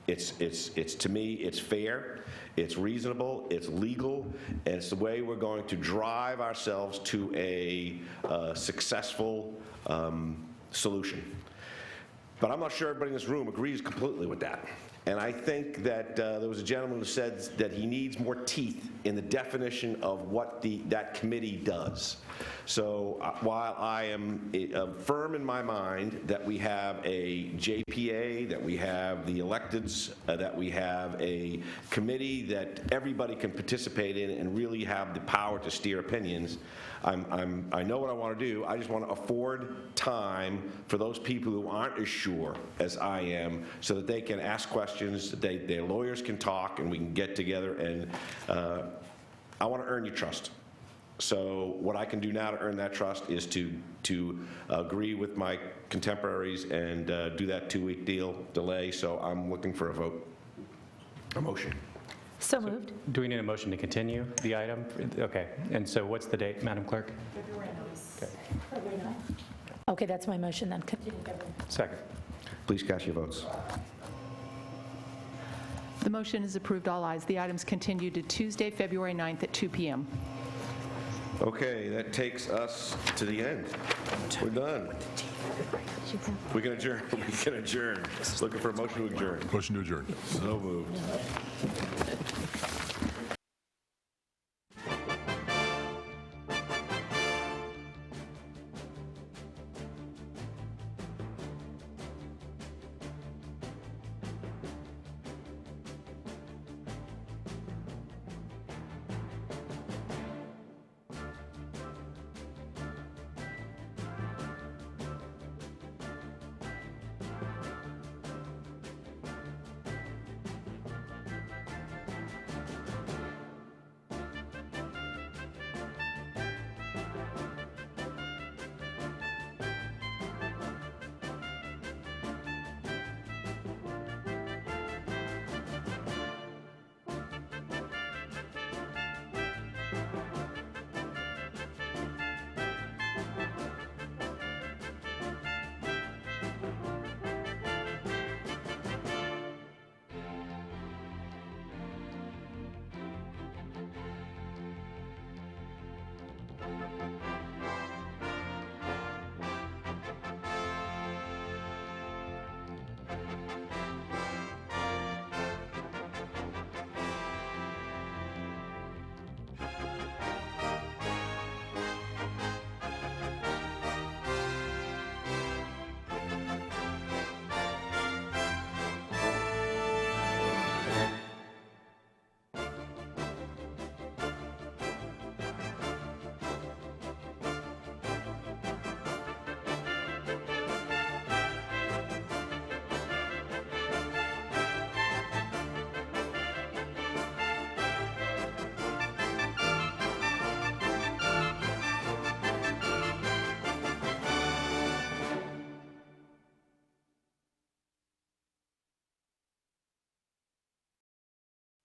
It's to me, it's fair, it's reasonable, it's legal, and it's the way we're going to drive ourselves to a successful solution. But I'm not sure everybody in this room agrees completely with that. And I think that there was a gentleman who said that he needs more teeth in the definition of what that committee does. So while I am firm in my mind that we have a JPA, that we have the electeds, that we have a committee that everybody can participate in and really have the power to steer opinions, I know what I want to do. I just want to afford time for those people who aren't as sure as I am, so that they can ask questions, that their lawyers can talk, and we can get together. And I want to earn your trust. So what I can do now to earn that trust is to agree with my contemporaries and do that 2-week delay. So I'm looking for a motion. So moved. Do we need a motion to continue the item? Okay, and so what's the date, Madam Clerk? February 9th. Okay, that's my motion then. Continue February. Second. Please cast your votes. The motion is approved, all ayes. The item's continued to Tuesday, February 9th at 2 p.m. Okay, that takes us to the end. We're done. We can adjourn. We can adjourn. Looking for a motion to adjourn. Motion to adjourn. So moved.